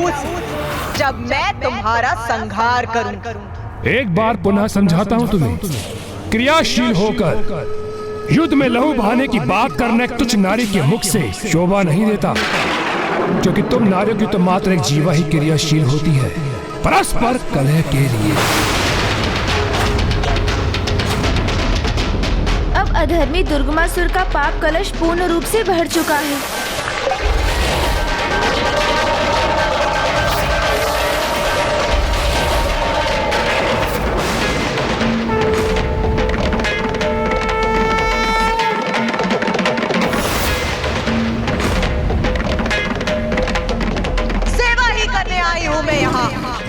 उस जब मैं तुम्हारा संहार करूं। एक बार पुनः समझाता हूं तुम्हें, क्रियाशील होकर युद्ध में लहू बहाने की बात करना एक तुच्छ नारी के मुख से शोभा नहीं देता, क्योंकि तुम नारियों की तो मात्र एक जीवा ही क्रियाशील होती है, परस्पर कलह के लिए। अब अधर्मी दुर्गमासुर का पाप कलश पूर्ण रूप से भर चुका है।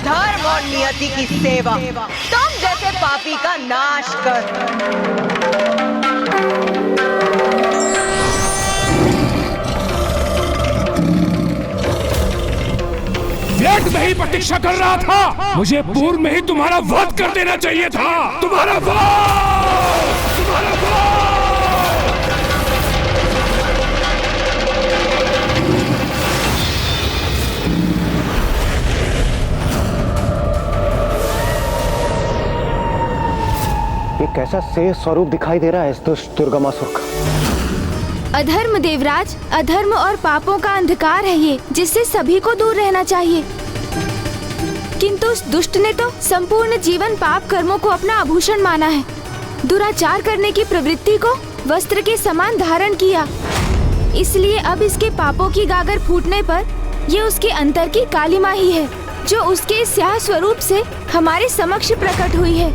धर्म और नियति की सेवा, तुम जैसे पापी का नाश कर। व्यर्थ में ही प्रतीक्षा कर रहा था, मुझे पूर्व में ही तुम्हारा वध कर देना चाहिए था। तुम्हारा वध! तुम्हारा वध! ये कैसा शेष स्वरूप दिखाई दे रहा है इस दुष्ट दुर्गमासुर का। अधर्म देवराज, अधर्म और पापों का अंधकार है ये, जिससे सभी को दूर रहना चाहिए। किंतु उस दुष्ट ने तो संपूर्ण जीवन पाप कर्मों को अपना आभूषण माना है। दुराचार करने की प्रवृत्ति को वस्त्र के समान धारण किया। इसलिए अब इसके पापों की गागर फूटने पर ये उसके अंतर की कालिमा ही है, जो उसके स्याह स्वरूप से हमारे समक्ष प्रकट हुई है।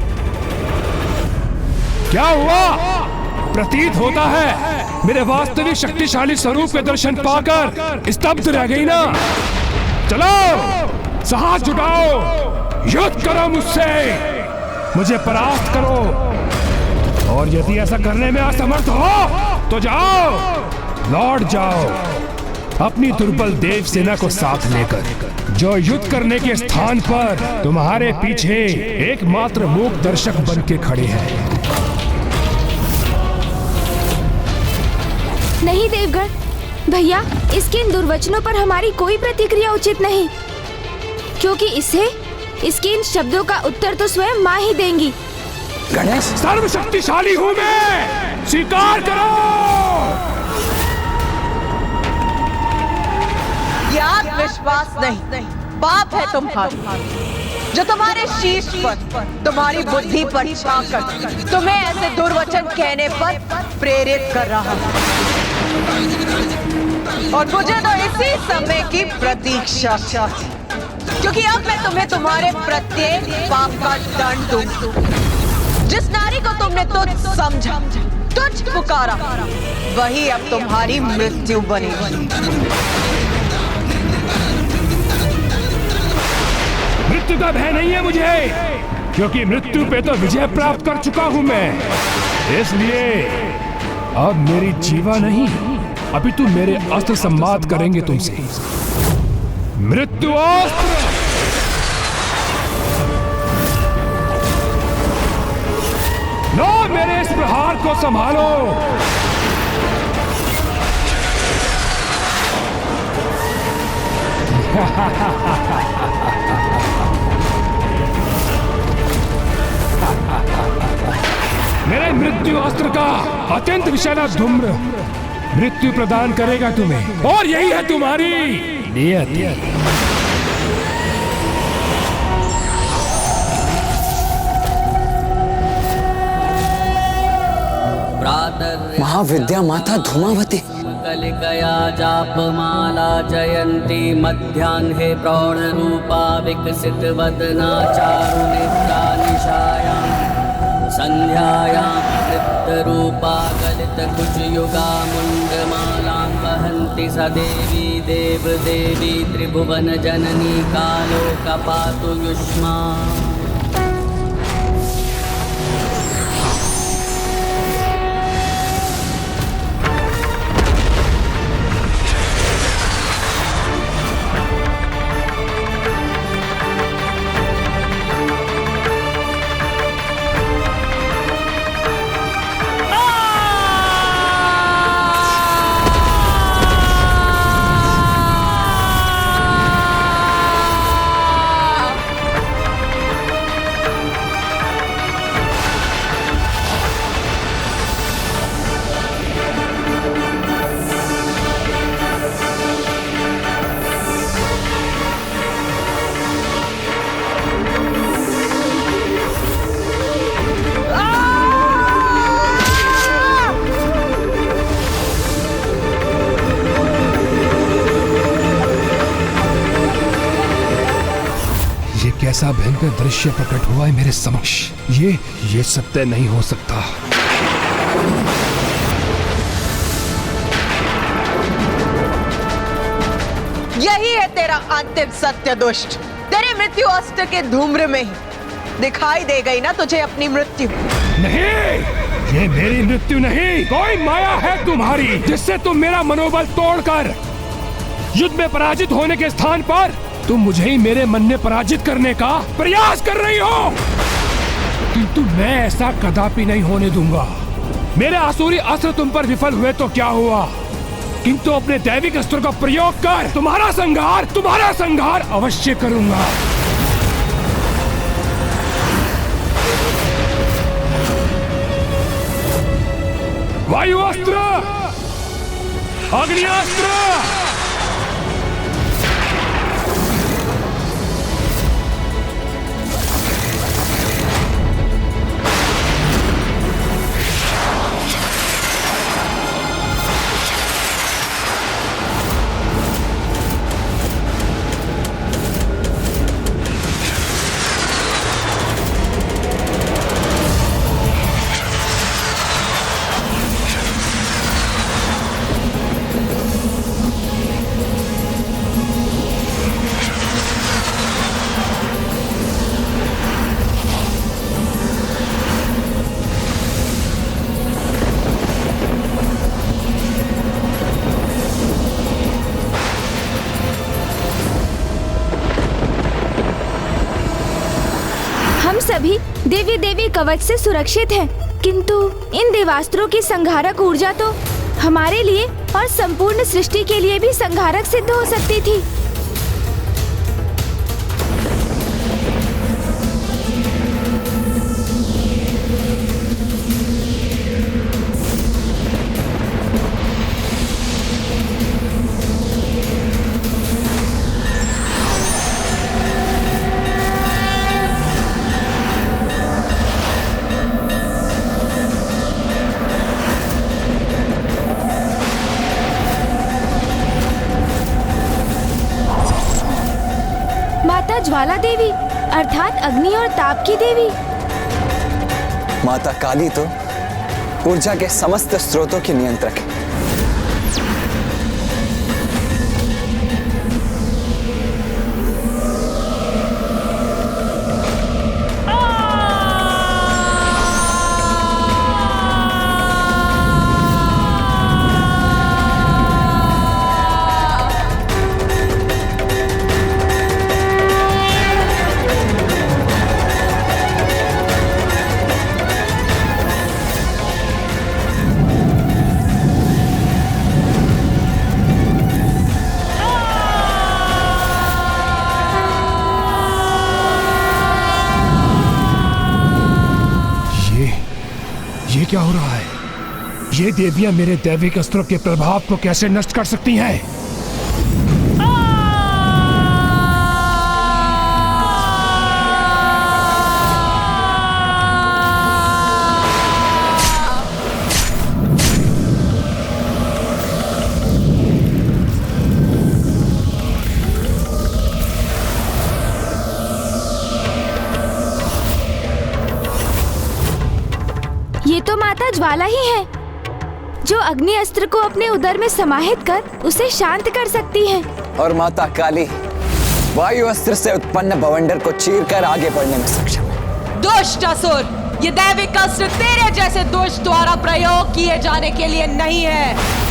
क्या हुआ? प्रतीत होता है मेरे वास्तविक शक्तिशाली स्वरूप के दर्शन पाकर स्तब्ध रह गई ना? चलो साहस जुटाओ, युद्ध करो मुझसे, मुझे परास्त करो। और यदि ऐसा करने में असमर्थ हो तो जाओ, लौट जाओ अपनी दुर्बल देव सेना को साथ लेकर, जो युद्ध करने के स्थान पर तुम्हारे पीछे एकमात्र मूक दर्शक बन के खड़े हैं। नहीं देवगण भैया, इसके इन दुर्वचनों पर हमारी कोई प्रतिक्रिया उचित नहीं, क्योंकि इसके इन शब्दों का उत्तर तो स्वयं माँ ही देंगी। गणेश, सर्वशक्तिशाली हूँ मैं, स्वीकार करो। याद विश्वास नहीं, पाप है तुम्हारा, जो तुम्हारे शीश पर, तुम्हारी बुद्धि पर छाकर तुम्हें ऐसे दुर्वचन कहने पर प्रेरित कर रहा है। और मुझे तो इसी समय की प्रतीक्षा, क्योंकि अब मैं तुम्हें तुम्हारे प्रत्येक पाप का दंड दूं। जिस नारी को तुमने तुझ समझा, तुझ पुकारा, वही अब तुम्हारी मृत्यु बनेगी। मृत्यु का भय नहीं है मुझे, क्योंकि मृत्यु पे तो विजय प्राप्त कर चुका हूं मैं। इसलिए अब मेरी जीवा नहीं, अभी तू मेरे अस्त्र संवाद करेंगे तुमसे। मृत्यु अस्त्र! लो मेरे इस प्रहार को संभालो। मेरे मृत्यु अस्त्र का अत्यंत विषैला धूम्र मृत्यु प्रदान करेगा तुम्हें, और यही है तुम्हारी नियत। महाविद्या माता धूमावती कलिकया जापमाला जयंती मध्याह्ने प्रौढ़रूपा विकसित वदना चारुनेत्रा निशायां संध्यायां तृप्तरूपा गलितकुचयुगा मुण्डमालां वहन्ति स देवी देवदेवी त्रिभुवन जननी कालोकपातु युष्मा। ऐसा भयंकर दृश्य प्रकट हुआ है मेरे समक्ष। ये सत्य नहीं हो सकता। यही है तेरा अंतिम सत्य दुष्ट। तेरे मृत्यु अस्त्र के धूम्र में ही दिखाई दे गई ना तुझे अपनी मृत्यु। नहीं, ये मेरी मृत्यु नहीं, कोई माया है तुम्हारी जिससे तुम मेरा मनोबल तोड़कर युद्ध में पराजित होने के स्थान पर तुम मुझे ही मेरे मन में पराजित करने का प्रयास कर रही हो। किंतु मैं ऐसा कदापि नहीं होने दूंगा। मेरे आसुरी अस्त्र तुम पर विफल हुए तो क्या हुआ, किंतु अपने दैविक अस्त्र का प्रयोग कर तुम्हारा संहार अवश्य करूंगा। वायु अस्त्र, अग्नि अस्त्र, सभी देवी देवी कवच से सुरक्षित हैं, किंतु इन देवास्त्रों की संहारक ऊर्जा तो हमारे लिए और संपूर्ण सृष्टि के लिए भी संहारक सिद्ध हो सकती थी। ज्वाला देवी अर्थात अग्नि और ताप की देवी। माता काली तो ऊर्जा के समस्त स्रोतों की नियंत्रक है। ये क्या हो रहा है? ये देवियां मेरे दैविक अस्त्रों के प्रभाव को कैसे नष्ट कर सकती हैं? ये तो माता ज्वाला ही है जो अग्नि अस्त्र को अपने उदर में समाहित कर उसे शांत कर सकती है। और माता काली वायु अस्त्र से उत्पन्न बवंडर को चीरकर आगे बढ़ने में सक्षम है। दुष्ट असुर, ये दैविक अस्त्र तेरे जैसे दुष्ट द्वारा प्रयोग किए जाने के लिए नहीं है।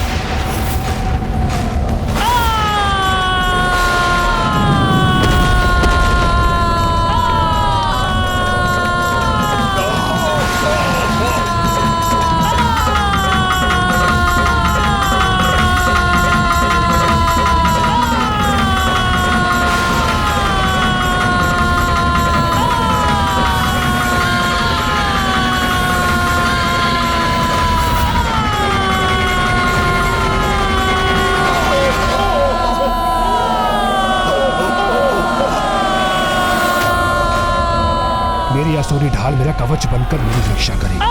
मेरी आसुरी ढाल मेरा कवच बनकर मेरी रक्षा करेगी।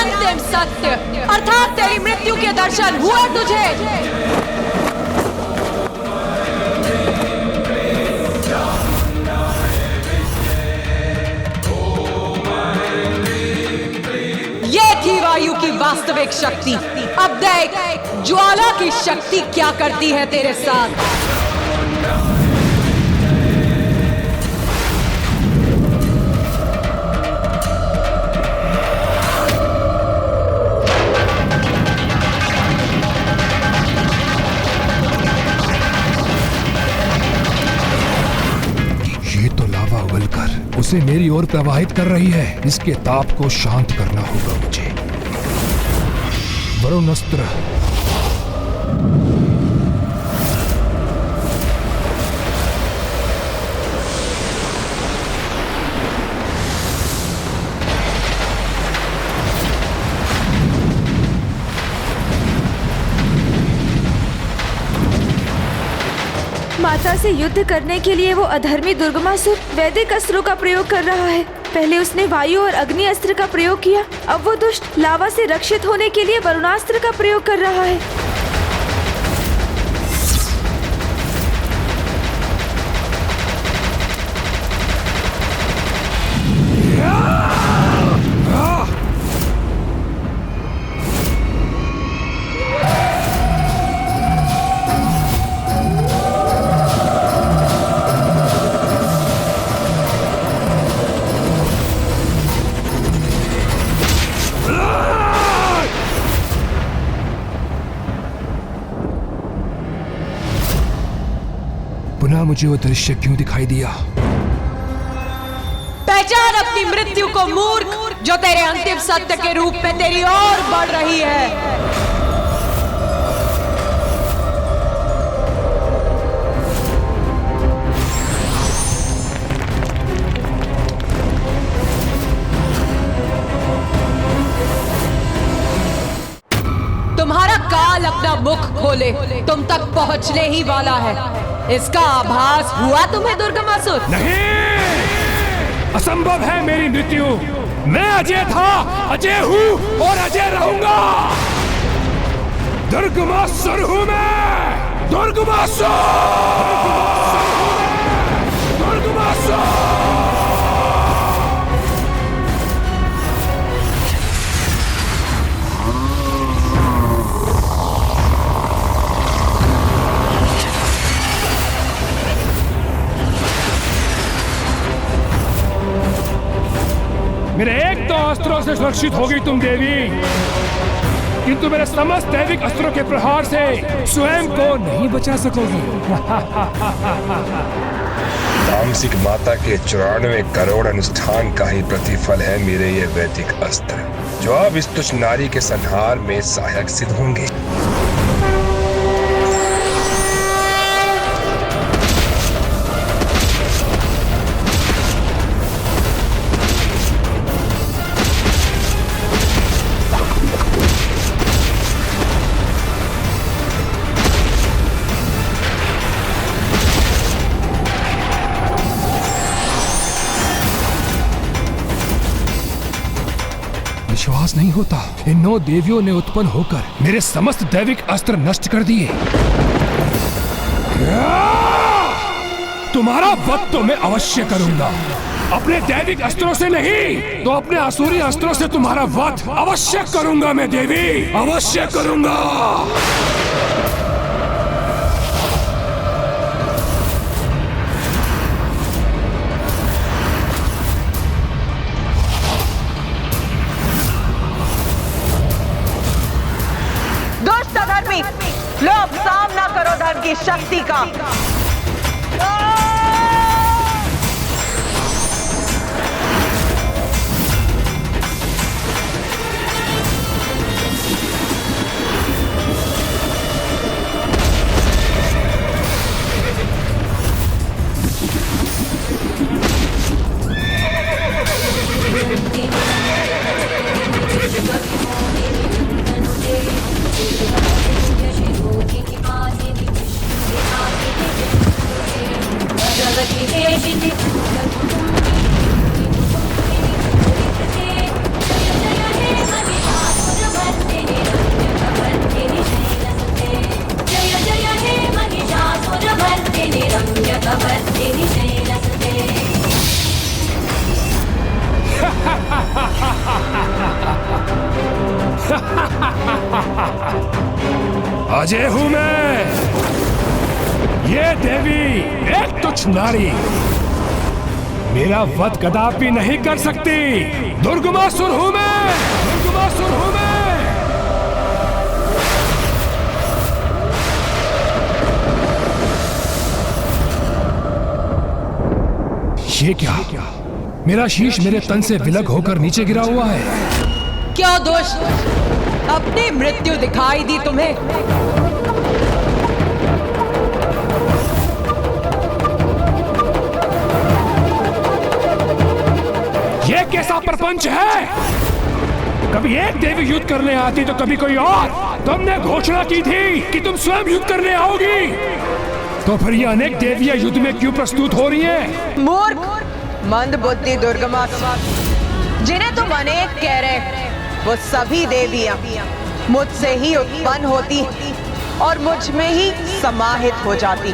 अंतिम सत्य अर्थात तेरी मृत्यु के दर्शन हुए तुझे? ये थी वायु की वास्तविक शक्ति। अब देख ज्वाला की शक्ति क्या करती है तेरे साथ। उसे मेरी ओर प्रवाहित कर रही है। इसके ताप को शांत करना होगा मुझे। वरुण अस्त्र। माता से युद्ध करने के लिए वो अधर्मी दुर्गमासुर वैदिक अस्त्रों का प्रयोग कर रहा है। पहले उसने वायु और अग्नि अस्त्र का प्रयोग किया, अब वो दुष्ट लावा से रक्षित होने के लिए वरुणास्त्र का प्रयोग कर रहा है। पुनः मुझे वो दृश्य क्यों दिखाई दिया? पहचान अपनी मृत्यु को मूर्ख, जो तेरे अंतिम सत्य के रूप में तेरी ओर बढ़ रही है। तुम्हारा काल अपना मुख खोले, तुम तक पहुंचने ही वाला है। इसका आभास हुआ तुम्हें दुर्गमासुर? नहीं, असंभव है मेरी मृत्यु। मैं अजय था, अजय हूँ और अजय रहूंगा। दुर्गमासुर हूँ मैं, दुर्गमासुर, दुर्गमासुर। मेरे एक तो अस्त्रों से सुरक्षित होगी तुम देवी, किंतु मेरे समस्त दैविक अस्त्रों के प्रहार से स्वयं को नहीं बचा सकोगी। तामसिक माता के 94 करोड़ अनुष्ठान का ही प्रतिफल है मेरे ये वैदिक अस्त्र, जो अब इस तुच्छ नारी के संहार में सहायक सिद्ध होंगे। विश्वास नहीं होता, इन 9 देवियों ने उत्पन्न होकर मेरे समस्त दैविक अस्त्र नष्ट कर दिए। तुम्हारा वध तो मैं अवश्य करूंगा, अपने दैविक अस्त्रों से नहीं तो अपने असुरी अस्त्रों से तुम्हारा वध अवश्य करूंगा मैं देवी, अवश्य करूंगा। लो अब सामना करो धर्म की शक्ति का। अजय हूं मैं। ये देवी एक तुच्छ नारी मेरा वध कदापि नहीं कर सकती। दुर्गमासुर हूं मैं, दुर्गमासुर हूं मैं। ये क्या? मेरा शीश मेरे तन से विलग होकर नीचे गिरा हुआ है। क्या दोष? अपनी मृत्यु दिखाई दी तुम्हें? ये कैसा प्रपंच है? कभी एक देवी युद्ध करने आती तो कभी कोई और। तुमने घोषणा की थी कि तुम स्वयं युद्ध करने आओगी, तो फिर ये अनेक देवियां युद्ध में क्यों प्रस्तुत हो रही हैं? मूर्ख, मंद बुद्धि दुर्गमासुर, जिन्हें तुम अनेक कह रहे, वो सभी देवियां मुझसे ही उत्पन्न होती और मुझ में ही समाहित हो जाती।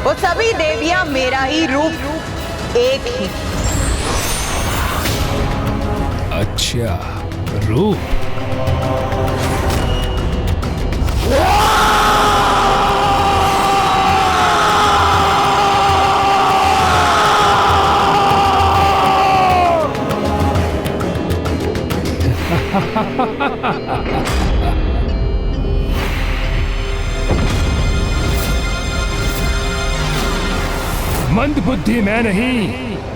वो सभी देवियां मेरा ही रूप, एक ही। अच्छा, रूप। मंद बुद्धि मैं नहीं,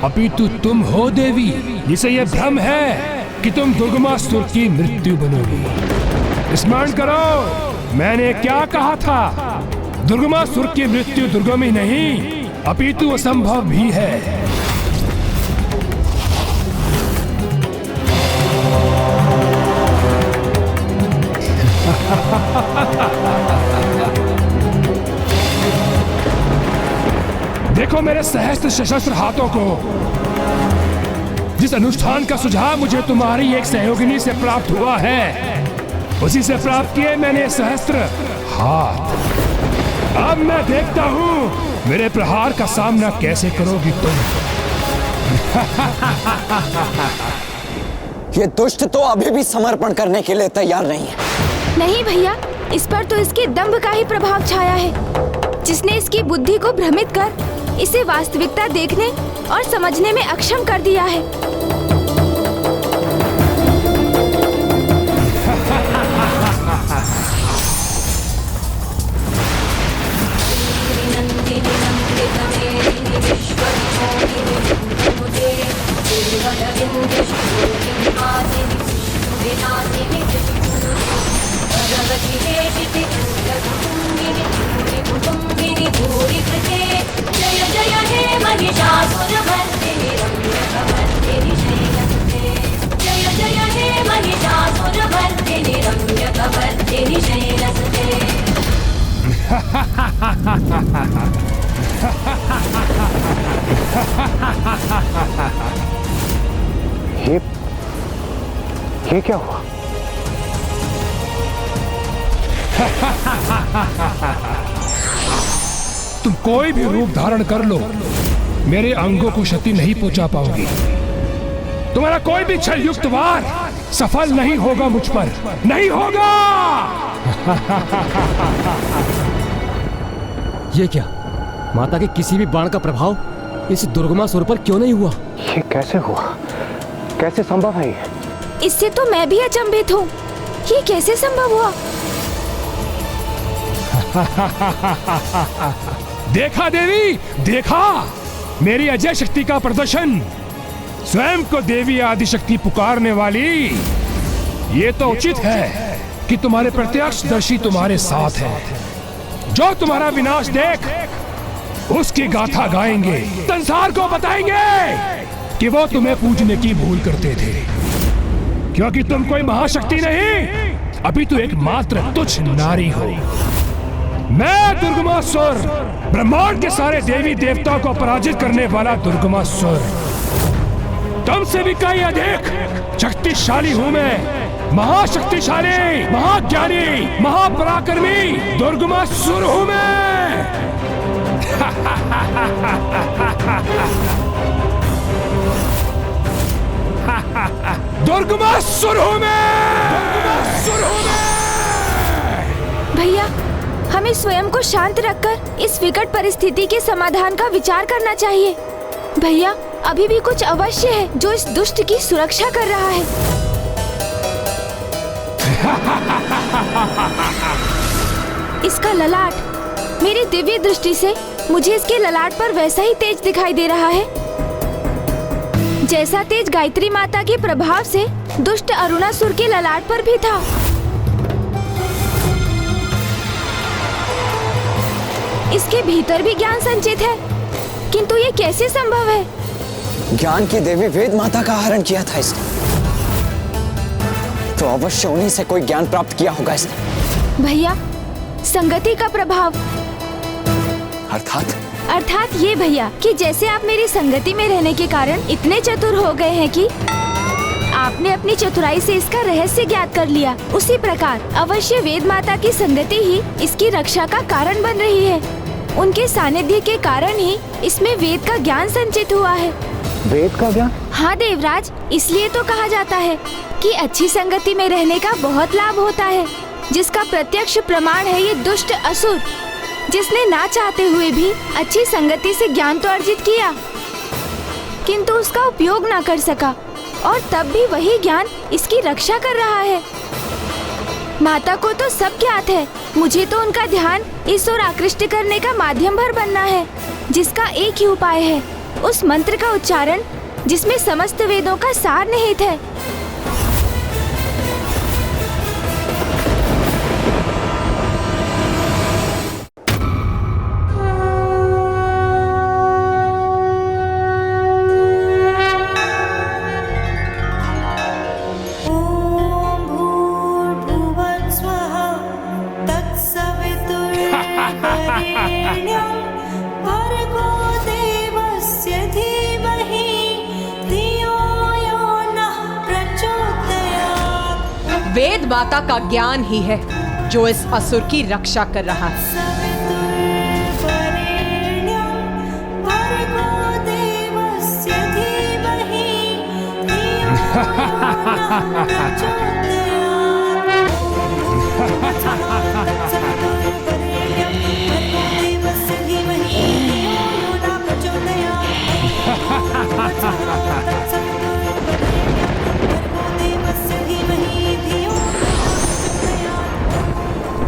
अपितु तुम हो देवी। जिसे यह भ्रम है कि तुम दुर्गमासुर की मृत्यु बनोगी। स्मरण करो, मैंने क्या कहा था? दुर्गमासुर की मृत्यु दुर्गम ही नहीं, अपितु असंभव भी है। देखो मेरे सहस्त्र सशस्त्र हाथों को। जिस अनुष्ठान का सुझाव मुझे तुम्हारी एक सहयोगिनी से प्राप्त हुआ है, उसी से प्राप्त किए मैंने सहस्त्र हाथ। अब मैं देखता हूं मेरे प्रहार का सामना कैसे करोगी तुम। ये दुष्ट तो अभी भी समर्पण करने के लिए तैयार नहीं है। नहीं भैया, इस पर तो इसके दंभ का ही प्रभाव छाया है, जिसने इसकी बुद्धि को भ्रमित कर इसे वास्तविकता देखने और समझने में अक्षम कर दिया है। जय जय हे महिषासुरमर्दिनी रम्यकमर्दिनी शैलसुते। जय जय हे महिषासुरमर्दिनी रम्यकमर्दिनी शैलसुते। ये क्या हुआ? तुम कोई भी रूप धारण कर लो, मेरे अंगों को क्षति नहीं पहुंचा पाओगी। तुम्हारा कोई भी छल युक्त वार सफल नहीं होगा मुझ पर, नहीं होगा। ये क्या? माता के किसी भी बाण का प्रभाव इस दुर्गमासुर पर क्यों नहीं हुआ? ये कैसे हुआ? कैसे संभव है ये? इससे तो मैं भी अचंभित हूँ। ये कैसे संभव हुआ? देखा देवी, देखा मेरी अजय शक्ति का प्रदर्शन। स्वयं को देवी आदिशक्ति पुकारने वाली। ये तो उचित है कि तुम्हारे प्रत्यक्षदर्शी तुम्हारे साथ है। जो तुम्हारा विनाश देख उसकी गाथा गाएंगे, संसार को बताएंगे कि वो तुम्हें पूजने की भूल करते थे, क्योंकि तुम कोई महाशक्ति नहीं, अभी तो एक मात्र तुच्छ नारी हो। मैं दुर्गमासुर, ब्रह्मांड के सारे देवी देवताओं को पराजित करने वाला दुर्गमासुर। तुमसे भी कहीं अधिक शक्तिशाली हूं मैं, महाशक्तिशाली, महाज्ञानी, महापराक्रमी दुर्गमासुर हूं मैं। दुर्गमासुर हूं मैं, दुर्गमासुर हूं मैं। भैया हमें स्वयं को शांत रखकर इस विकट परिस्थिति के समाधान का विचार करना चाहिए। भैया, अभी भी कुछ अवश्य है जो इस दुष्ट की सुरक्षा कर रहा है। इसका ललाट, मेरी दिव्य दृष्टि से मुझे इसके ललाट पर वैसा ही तेज दिखाई दे रहा है जैसा तेज गायत्री माता के प्रभाव से दुष्ट अरुणासुर के ललाट पर भी था। इसके भीतर भी ज्ञान संचित है, किंतु ये कैसे संभव है? ज्ञान की देवी वेद माता का हरण किया था इसने, तो अवश्य उन्हीं से कोई ज्ञान प्राप्त किया होगा इसने। भैया, संगति का प्रभाव। अर्थात ये भैया कि जैसे आप मेरी संगति में रहने के कारण इतने चतुर हो गए हैं कि आपने अपनी चतुराई से इसका रहस्य ज्ञात कर लिया, उसी प्रकार अवश्य वेद माता की संगति ही इसकी रक्षा का कारण बन रही है। उनके सानिध्य के कारण ही इसमें वेद का ज्ञान संचित हुआ है। वेद का ज्ञान? हाँ देवराज, इसलिए तो कहा जाता है कि अच्छी संगति में रहने का बहुत लाभ होता है, जिसका प्रत्यक्ष प्रमाण है ये दुष्ट असुर, जिसने ना चाहते हुए भी अच्छी संगति से ज्ञान तो अर्जित किया, किंतु उसका उपयोग ना कर सका, और तब भी वही ज्ञान इसकी रक्षा कर रहा है। माता को तो सब ज्ञात है, मुझे तो उनका ध्यान इस ओर आकृष्ट करने का माध्यम भर बनना है, जिसका एक ही उपाय है, उस मंत्र का उच्चारण जिसमें समस्त वेदों का सार निहित है। वेद माता का ज्ञान ही है जो इस असुर की रक्षा कर रहा है।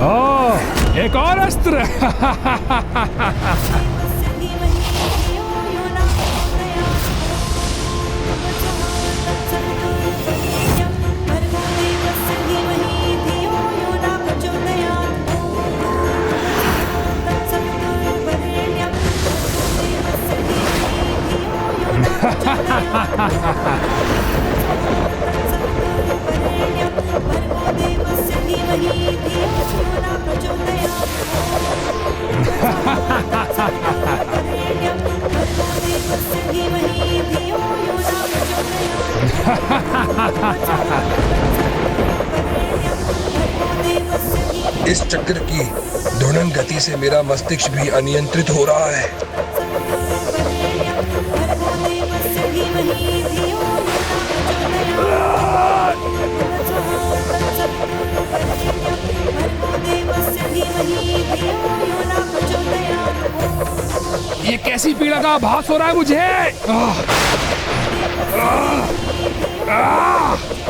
ओह, एक और अस्त्र। इस चक्र की ध्वनिन गति से मेरा मस्तिष्क भी अनियंत्रित हो रहा है। ये कैसी पीड़ा का आभास हो रहा है मुझे।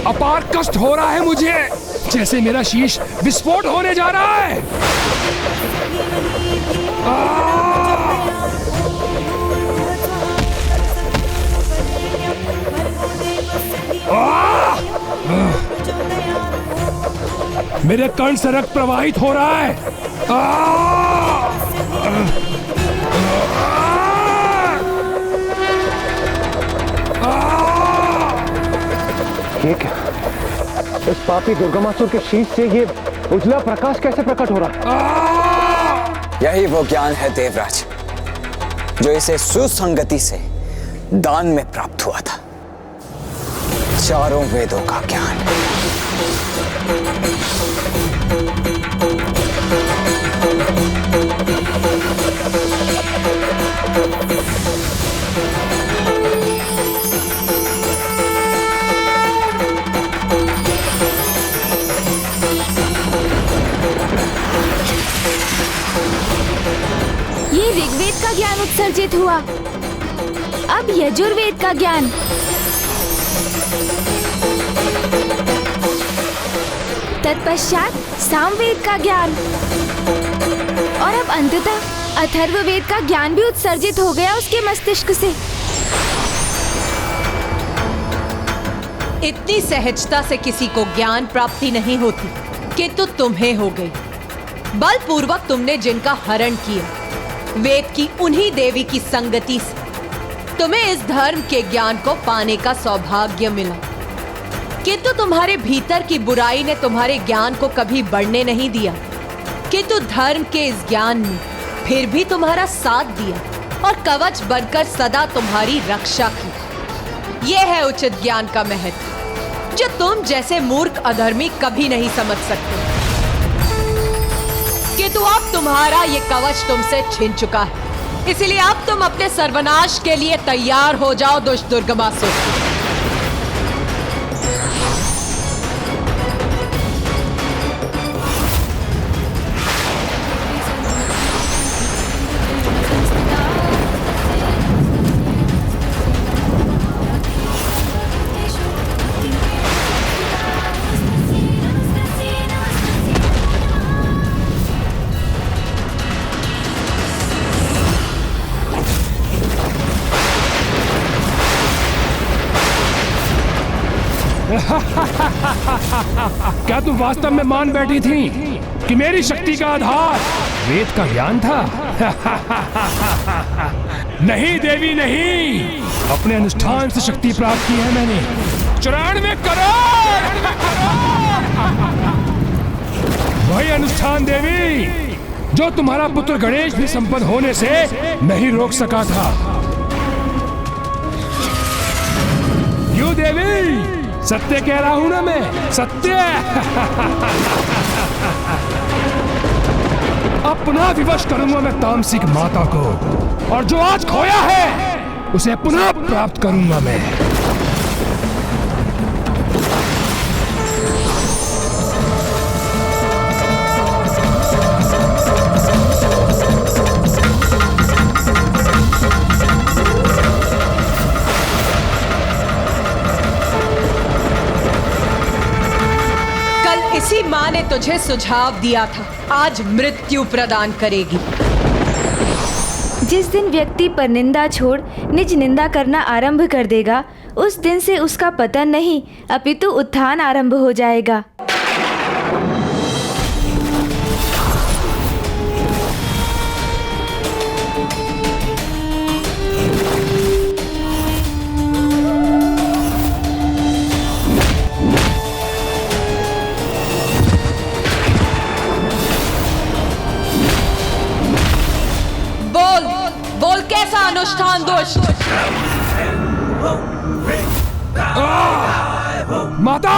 अपार कष्ट हो रहा है मुझे, जैसे मेरा शीश विस्फोट होने जा रहा है। मेरे कर्ण से रक्त प्रवाहित हो रहा है। ये क्या? इस पापी दुर्गमासुर के शीश से ये उजला प्रकाश कैसे प्रकट हो रहा है? यही वो ज्ञान है देवराज, जो इसे सुसंगति से दान में प्राप्त हुआ था। चारों वेदों का ज्ञान। उत्सर्जित हुआ। अब यजुर्वेद का ज्ञान, तत्पश्चात सामवेद का ज्ञान और अब अंततः अथर्ववेद का ज्ञान भी उत्सर्जित हो गया उसके मस्तिष्क से। इतनी सहजता से किसी को ज्ञान प्राप्ति नहीं होती, किंतु तुम्हें हो गई। बलपूर्वक तुमने जिनका हरण किया, वेद की उन्हीं देवी की संगति से तुम्हें इस धर्म के ज्ञान को पाने का सौभाग्य मिला। किंतु तुम्हारे भीतर की बुराई ने तुम्हारे ज्ञान को कभी बढ़ने नहीं दिया, किंतु धर्म के इस ज्ञान ने फिर भी तुम्हारा साथ दिया और कवच बनकर सदा तुम्हारी रक्षा की। यह है उचित ज्ञान का महत्व, जो तुम जैसे मूर्ख अधर्मी कभी नहीं समझ सकते। किंतु अब तुम्हारा ये कवच तुमसे छिन चुका है, इसलिए अब तुम अपने सर्वनाश के लिए तैयार हो जाओ दुष्ट दुर्गमासुर। क्या तुम वास्तव में मान बैठी थी कि मेरी शक्ति का आधार वेद का ज्ञान था? नहीं देवी नहीं, अपने अनुष्ठान से शक्ति प्राप्त की है मैंने। 94 करोड़ वही अनुष्ठान देवी जो तुम्हारा पुत्र गणेश भी संपन्न होने से नहीं रोक सका था। क्यों देवी? सत्य कह रहा हूं ना मैं, सत्य। अब पुनः विवश करूंगा मैं तामसिक माता को, और जो आज खोया है उसे पुनः प्राप्त करूंगा मैं। इसी माँ ने तुझे सुझाव दिया था, आज मृत्यु प्रदान करेगी। जिस दिन व्यक्ति पर निंदा छोड़ निज निंदा करना आरंभ कर देगा, उस दिन से उसका पतन नहीं अपितु उत्थान आरंभ हो जाएगा। बोल कैसा अनुष्ठान दोष? माता,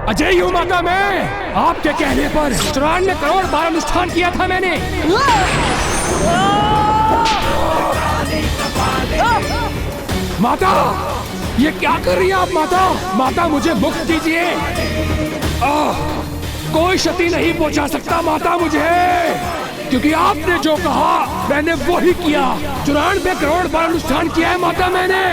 अजय हूँ माता मैं। आपके कहने पर 94 करोड़ बार अनुष्ठान किया था मैंने। माता, ये क्या कर रही है आप माता? माता मुझे मुक्त कीजिए। कोई क्षति नहीं पहुंचा सकता माता मुझे, क्योंकि आपने जो कहा मैंने वो ही किया। 94 करोड़ बार अनुष्ठान किया है माता मैंने।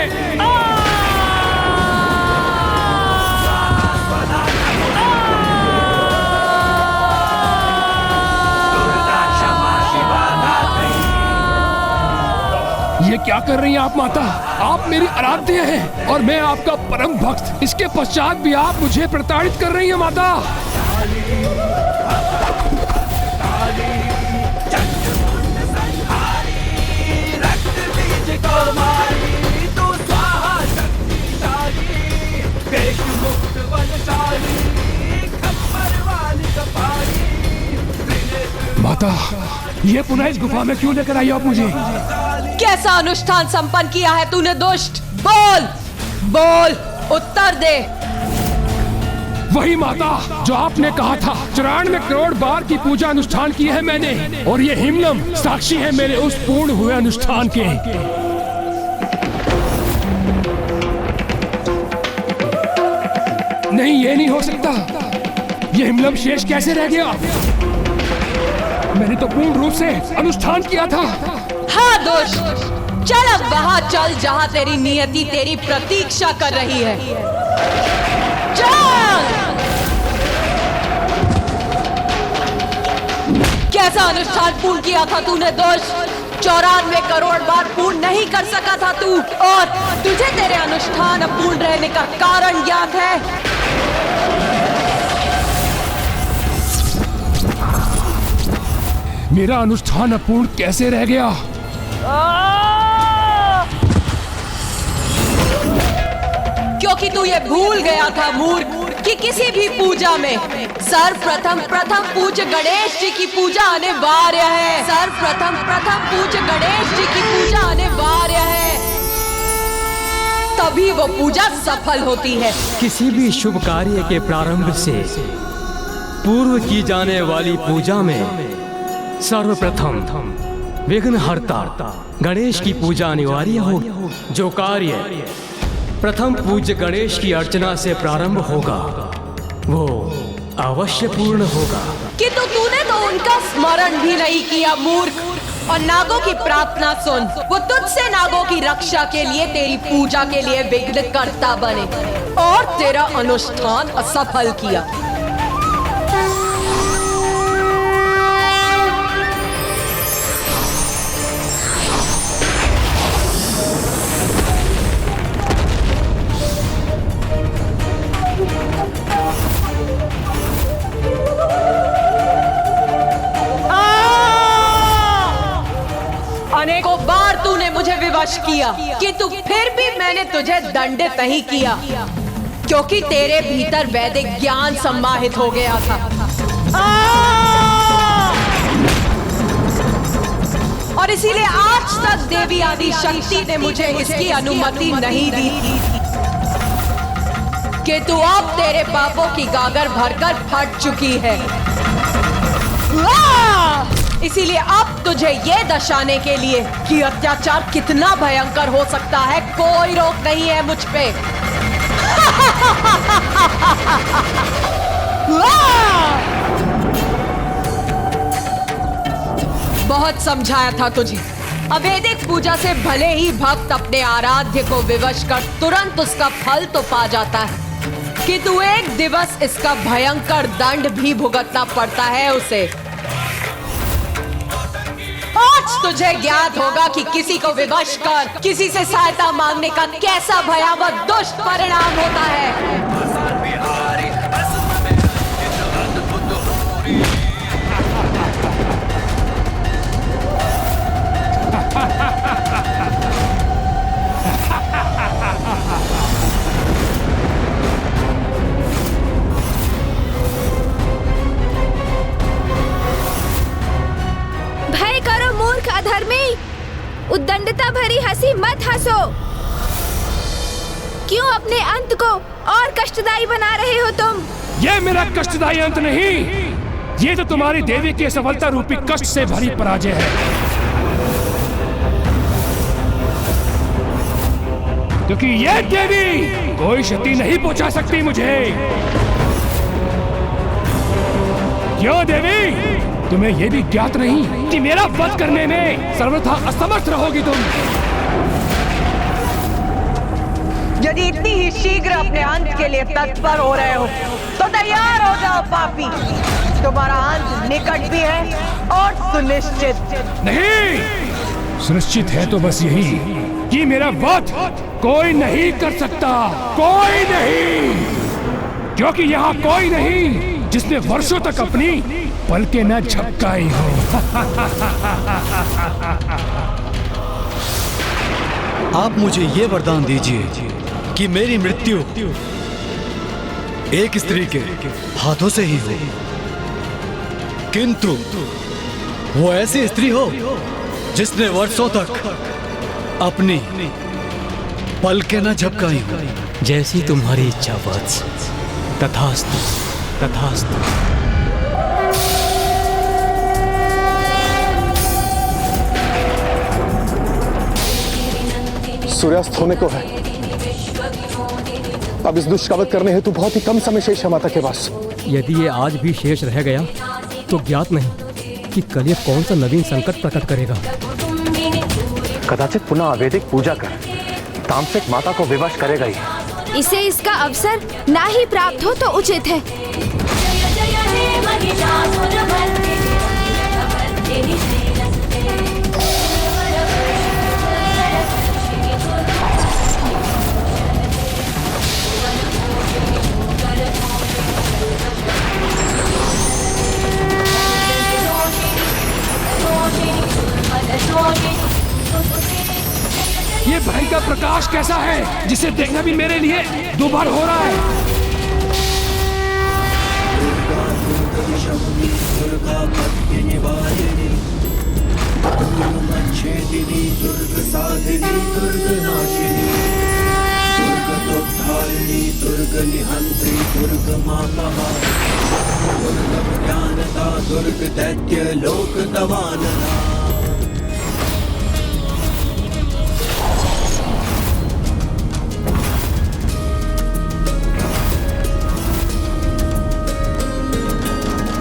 ये क्या कर रही हैं आप माता? आप मेरी आराध्य हैं और मैं आपका परम भक्त। इसके पश्चात भी आप मुझे प्रताड़ित कर रही हैं माता। माता, ये पुनः इस गुफा में क्यों लेकर आई आप मुझे? कैसा अनुष्ठान संपन्न किया है तूने दुष्ट? बोल बोल, उत्तर दे। वही माता जो आपने कहा था। 94 करोड़ बार की पूजा अनुष्ठान की है मैंने, और ये हिमलम साक्षी है मेरे उस पूर्ण हुए अनुष्ठान के। नहीं, ये नहीं हो सकता। ये हिमलम शेष कैसे रह गया? मैंने तो पूर्ण रूप से अनुष्ठान किया था। हाँ दुष्ट, चल अब वहां चल जहां तेरी नियति तेरी प्रतीक्षा कर रही है। चल। कैसा अनुष्ठान पूर्ण किया था तूने दुष्ट? 94 करोड़ बार पूर्ण नहीं कर सका था तू, और तुझे तेरे अनुष्ठान अपूर्ण रहने का कारण ज्ञात है। मेरा अनुष्ठान अपूर्ण कैसे रह गया? क्योंकि तू ये भूल गया था मूर्ख कि किसी भी पूजा में सर्वप्रथम पूज्य गणेश जी की पूजा अनिवार्य है। सर्वप्रथम पूज्य गणेश जी की पूजा अनिवार्य है, तभी वो पूजा सफल होती है। किसी भी शुभ कार्य के प्रारंभ से पूर्व की जाने वाली पूजा में सर्वप्रथम विघ्नहर्ता गणेश की पूजा अनिवार्य होगी। जो कार्य प्रथम पूज्य गणेश की अर्चना से प्रारंभ होगा वो अवश्य पूर्ण होगा। किंतु तूने तो उनका स्मरण भी नहीं किया मूर्ख। और नागों की प्रार्थना सुन, वो तुझसे नागों की रक्षा के लिए तेरी पूजा के लिए विघ्नकर्ता बने और तेरा अनुष्ठान असफल किया। अनेकों बार तूने मुझे विवश किया, किंतु फिर भी मैंने तुझे दंडित नहीं किया, क्योंकि तेरे भीतर वैदिक ज्ञान सम्माहित हो गया था। और इसीलिए आज तक देवी आदि शक्ति ने मुझे इसकी अनुमति नहीं दी थी कि तू अब तेरे पापों की गागर भरकर फट चुकी है। इसीलिए अब तुझे ये दर्शाने के लिए कि अत्याचार कितना भयंकर हो सकता है, कोई रोक नहीं है मुझ पे। बहुत समझाया था तुझे। अवैदिक पूजा से भले ही भक्त अपने आराध्य को विवश कर तुरंत उसका फल तो पा जाता है, कि तू एक दिवस इसका भयंकर दंड भी भुगतना पड़ता है उसे। आज तुझे ज्ञात होगा कि किसी को विवश कर किसी से सहायता मांगने का कैसा भयावह दुष्ट परिणाम होता है। अधर्मी, उद्दंडता भरी हंसी मत हंसो। क्यों अपने अंत को और कष्टदायी बना रहे हो तुम? ये मेरा कष्टदायी अंत नहीं, ये तो तुम्हारी देवी की सफलता रूपी कष्ट से भरी पराजय है। क्योंकि ये देवी कोई क्षति नहीं पहुंचा सकती मुझे। क्यों देवी, तुम्हें यह भी ज्ञात नहीं कि मेरा वध करने में सर्वथा असमर्थ रहोगी तुम? यदि इतनी ही शीघ्र अपने अंत के लिए तत्पर हो रहे हो तो तैयार हो जाओ पापी, तुम्हारा अंत निकट भी है और सुनिश्चित। नहीं, सुनिश्चित है तो बस यही कि मेरा वध कोई नहीं कर सकता, कोई नहीं। क्योंकि यहाँ कोई नहीं जिसने वर्षों तक अपनी पलकें न झपकाई हो। आप मुझे ये वरदान दीजिए कि मेरी मृत्यु एक स्त्री के हाथों से ही हो, किंतु वो ऐसी स्त्री हो जिसने वर्षों तक अपनी पलकें न झपकाई हो। जैसी तुम्हारी इच्छा वत्स। तथास्तु, तथास्तु। सूर्यास्त होने को है। अब इस दुष्ट का वध करने हेतु बहुत ही कम समय शेष है माता के पास। यदि ये आज भी शेष रह गया तो ज्ञात नहीं कि कल ये कौन सा नवीन संकट प्रकट करेगा। कदाचित पुनः अवैधिक पूजा कर तामसिक माता को विवश करेगा ही। इसे इसका अवसर ना ही प्राप्त हो तो उचित है। जय जय हे महिषासुरमर्दिनी रम्यकपर्दिनी शैलसुते। ये भाई का प्रकाश कैसा है जिसे देखना भी मेरे लिए दोबार हो रहा है। दुर्ग दैत्य लोक दवानना।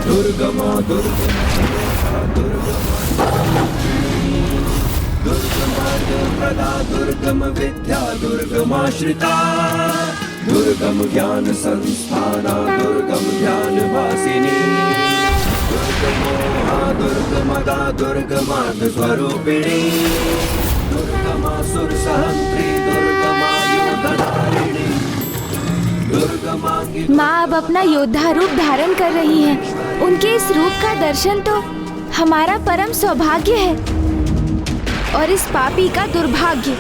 दुर्गमा प्रदा दुर्गम विद्या दुर्गमाश्रिता। दुर्गम ज्ञान संस्थाना दुर्गम ध्यान वासिनी। दुर्गमोहा दुर्गमदा दुर्गमार्ग स्वरूपिणी। दुर्गमासुर सहंत्री दुर्गमायुधधारिणी। माँ अब अपना योद्धा रूप धारण कर रही हैं। उनके इस रूप का दर्शन तो हमारा परम सौभाग्य है और इस पापी का दुर्भाग्य।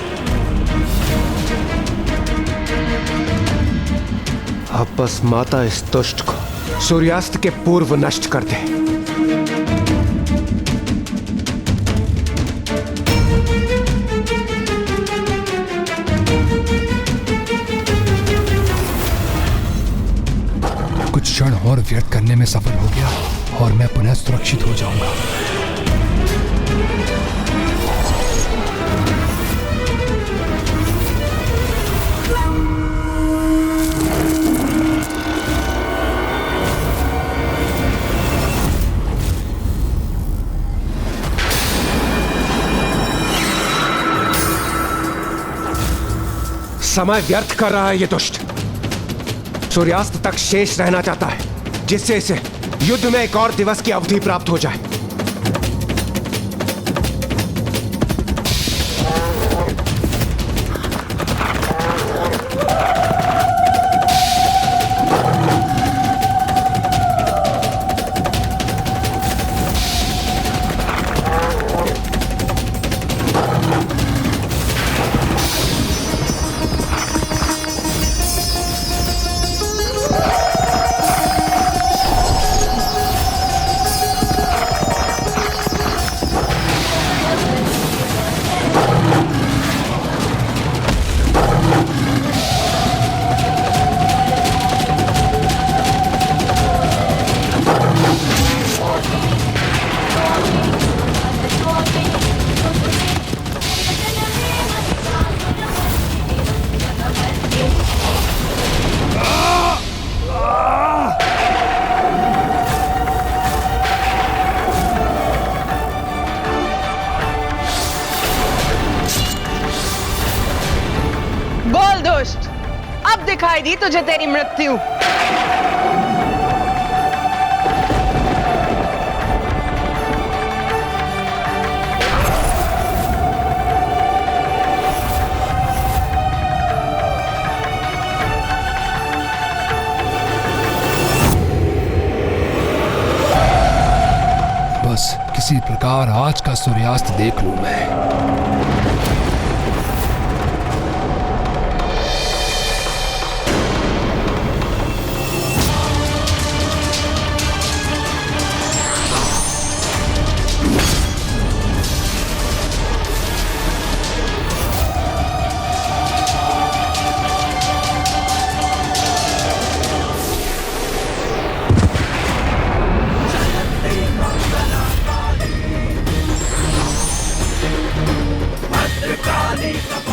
अब बस माता इस दुष्ट को सूर्यास्त के पूर्व नष्ट कर दे। कुछ क्षण और व्यर्थ करने में सफल हो गया और मैं पुनः सुरक्षित हो जाऊंगा। समय व्यर्थ कर रहा है ये दुष्ट। सूर्यास्त तक शेष रहना चाहता है जिससे इसे युद्ध में एक और दिवस की अवधि प्राप्त हो जाए। अब दिखाई दी तुझे तेरी मृत्यु। बस किसी प्रकार आज का सूर्यास्त देख लूं मैं।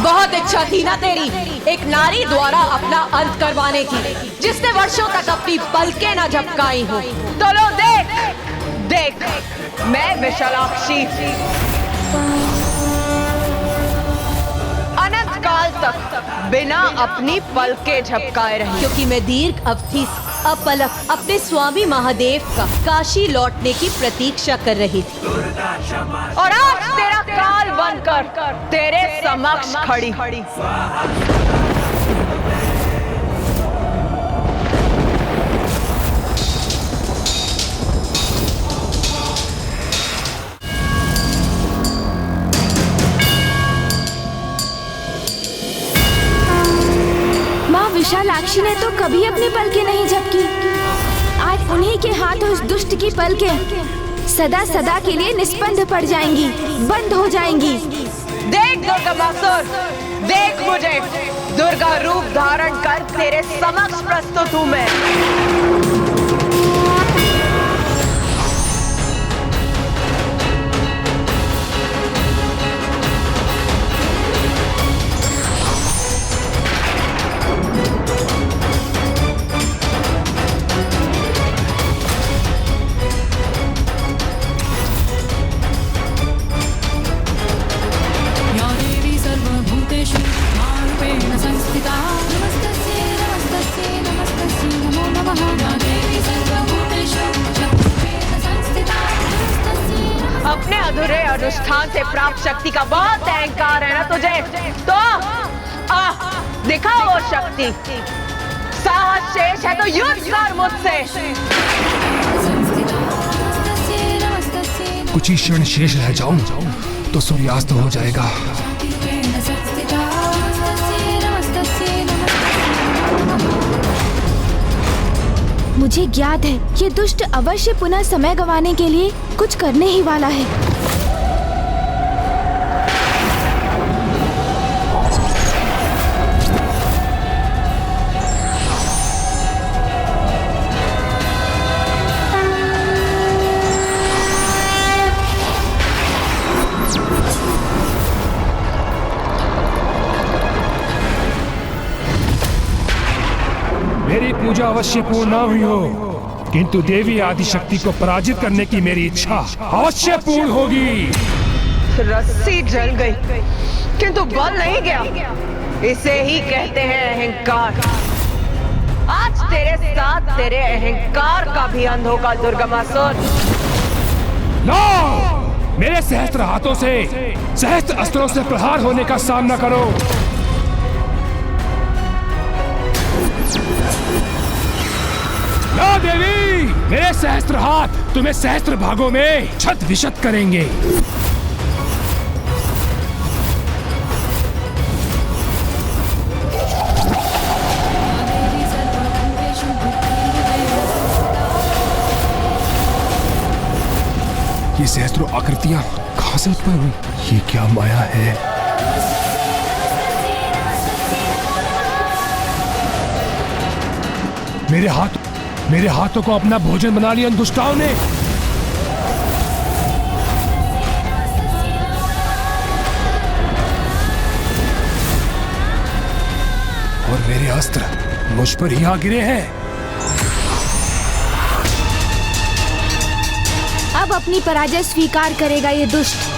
बहुत इच्छा थी ना तेरी एक नारी द्वारा अपना अंत करवाने की, जिसने वर्षों तक अपनी पलकें न झपकाई हो। तो लो देख देख, मैं विशालाक्षी तक बिना अपनी पलकें झपकाए रही, क्योंकि मैं दीर्घ अवधि से अपलक अपने स्वामी महादेव का काशी लौटने की प्रतीक्षा कर रही थी। और आज तेरा काल बनकर तेरे समक्ष खड़ी। विशालाक्षी ने तो कभी अपनी पलकें नहीं झपकी। आज उन्हीं के हाथों उस दुष्ट की पलकें सदा सदा के लिए निस्पंद पड़ जाएंगी, बंद हो जाएंगी। देख दुर्गमासुर, देख मुझे दुर्गा रूप धारण कर तेरे समक्ष प्रस्तुत हूँ मैं। अपने अधूरे अनुष्ठान से प्राप्त शक्ति का बहुत अहंकार है ना तुझे, तो दिखाओ वो शक्ति। साहस शेष है तो युद्ध कर मुझसे। कुछ ही क्षण शेष रह जाऊं तो सूर्यास्त हो जाएगा। मुझे ज्ञात है ये दुष्ट अवश्य पुनः समय गंवाने के लिए कुछ करने ही वाला है। मेरी पूजा अवश्य पूर्ण न हुई हो, किंतु देवी आदिशक्ति को पराजित करने की मेरी इच्छा अवश्य पूर्ण होगी। रस्सी जल गई किंतु बल नहीं गया, इसे ही कहते हैं अहंकार। आज तेरे साथ तेरे अहंकार का भी अंत होगा दुर्गमासुर। लो, मेरे सहस्त्र हाथों से सहस्त्र अस्त्रों से प्रहार होने का सामना करो। लो देवी, मेरे सहस्त्र हाथ तुम्हें सहस्त्र भागों में छत विशत करेंगे। ये सहस्त्रों आकृतियां कहां से उत्पन्न हुई? ये क्या माया है? मेरे हाथों को अपना भोजन बना लिया इन दुष्टाओं ने। और मेरे अस्त्र मुझ पर ही आ गिरे हैं। अब अपनी पराजय स्वीकार करेगा ये दुष्ट।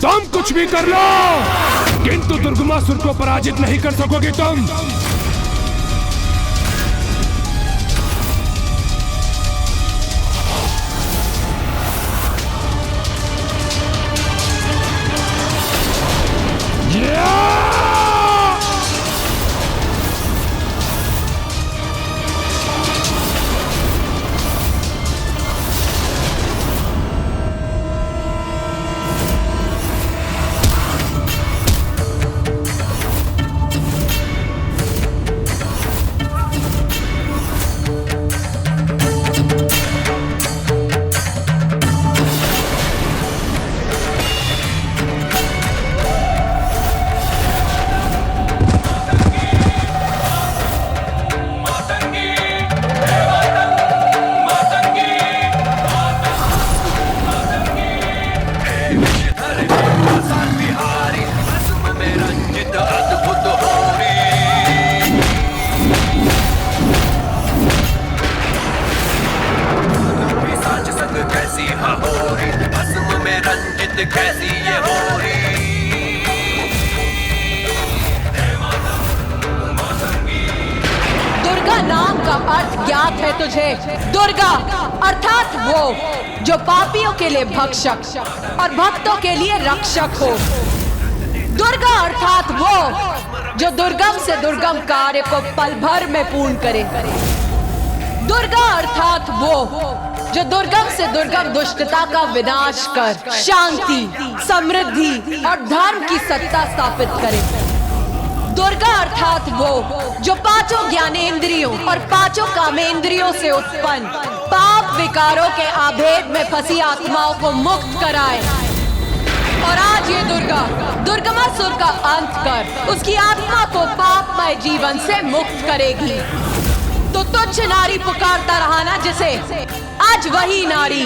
तुम कुछ भी कर लो, किंतु दुर्गमासुर को पराजित नहीं कर सकोगे तुम। तुझे दुर्गा अर्थात वो जो पापियों के लिए भक्षक और भक्तों के लिए रक्षक हो। दुर्गा अर्थात वो जो दुर्गम से दुर्गम कार्य को पल भर में पूर्ण करे। दुर्गा अर्थात वो जो दुर्गम से दुर्गम दुष्टता का विनाश कर शांति, समृद्धि और धर्म की सत्ता स्थापित करे। दुर्गा अर्थात वो जो पांचों ज्ञानेंद्रियों और पांचों कामेंद्रियों से उत्पन्न पाप विकारों के आभेद में फंसी आत्माओं को मुक्त कराए। और आज ये दुर्गा दुर्गमासुर का अंत कर उसकी आत्मा को पापमय जीवन से मुक्त करेगी। तो तुच्छ नारी पुकारता रहा ना जिसे, आज वही नारी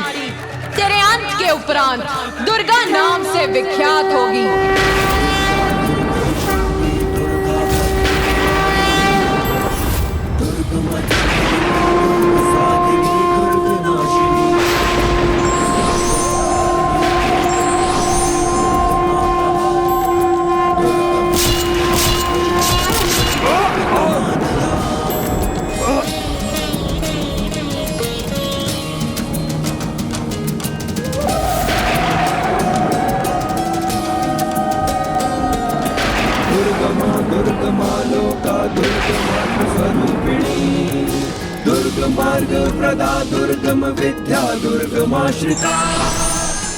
तेरे अंत के उपरांत दुर्गा नाम से विख्यात होगी। दुर्गमार्ग प्रदा दुर्गम विद्या दुर्गमाश्रिता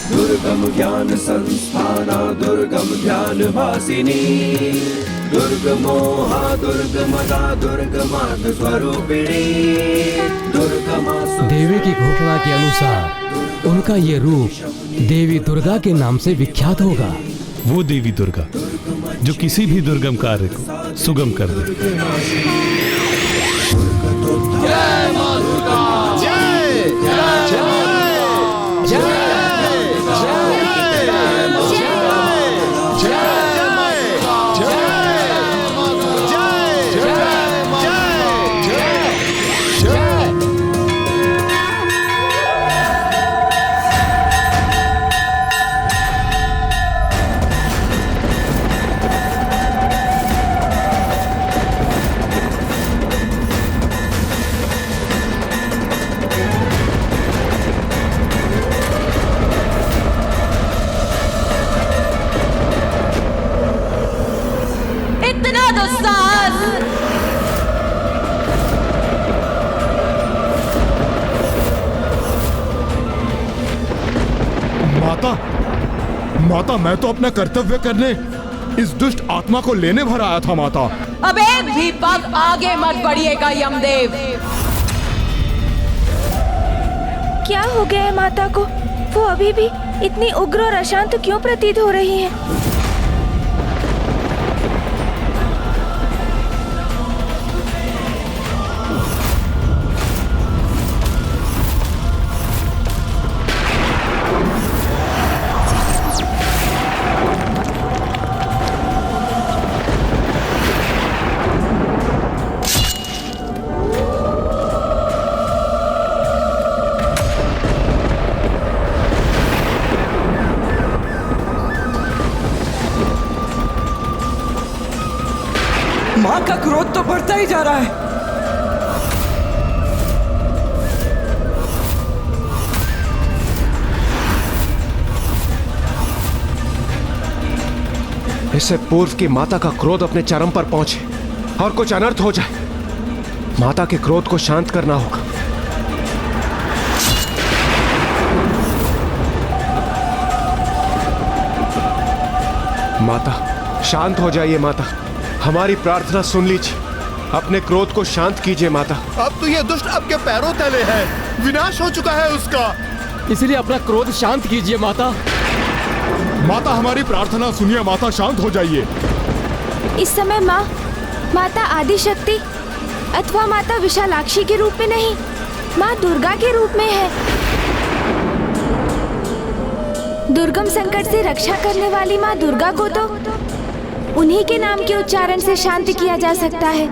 दुर्गम ज्ञान संस्थाना दुर्गम ध्यान वासिनी दुर्गमोहा दुर्गमदा दुर्गमार्ग स्वरूपिणी दुर्गमा। देवी की घोषणा के अनुसार उनका ये रूप देवी दुर्गा के नाम से विख्यात होगा। वो देवी दुर्गा जो किसी भी दुर्गम कार्य को सुगम कर दे। जय मां दुर्गा, जय जय जय जय माता, मैं तो अपना कर्तव्य करने इस दुष्ट आत्मा को लेने भर आया था माता। अब एक भी पग आगे मत बढ़िएगा यमदेव। क्या हो गया है माता को? वो अभी भी इतनी उग्र और अशांत क्यों प्रतीत हो रही है? माँ का क्रोध तो बढ़ता ही जा रहा है। इससे पूर्व कि माता का क्रोध अपने चरम पर पहुंचे और कुछ अनर्थ हो जाए, माता के क्रोध को शांत करना होगा। माता, शांत हो जाइए माता, हमारी प्रार्थना सुन लीजिए, अपने क्रोध को शांत कीजिए माता। अब तो ये दुष्ट आपके पैरों तले है, विनाश हो चुका है उसका, इसलिए अपना क्रोध शांत कीजिए माता। माता हमारी प्रार्थना सुनिए माता, शांत हो जाइए। इस समय माँ माता आदिशक्ति अथवा माता विशालाक्षी के रूप में नहीं, माँ दुर्गा के रूप में है। दुर्गम संकट से रक्षा करने वाली माँ दुर्गा को तो उन्हीं के नाम के उच्चारण से शांत किया जा सकता है।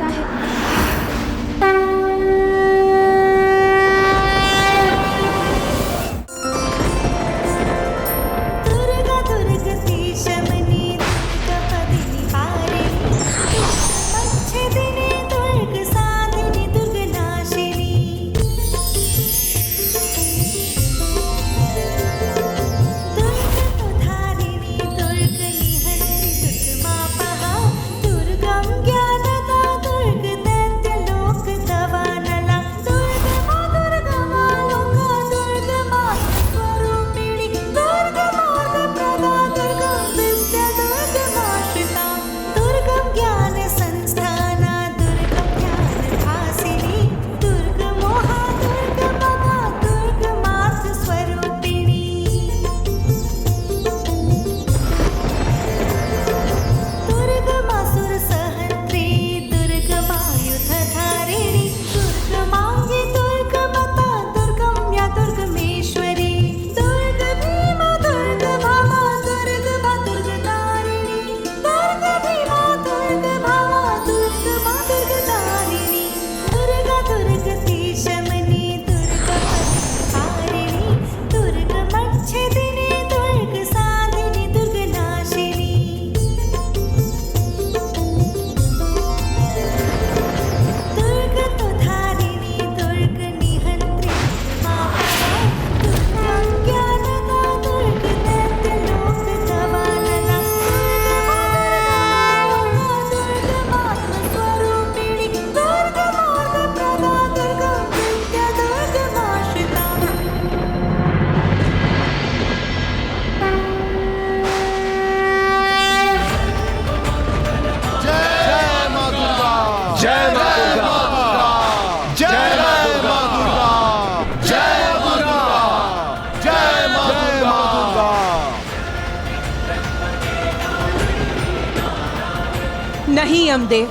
नहीं यमदेव,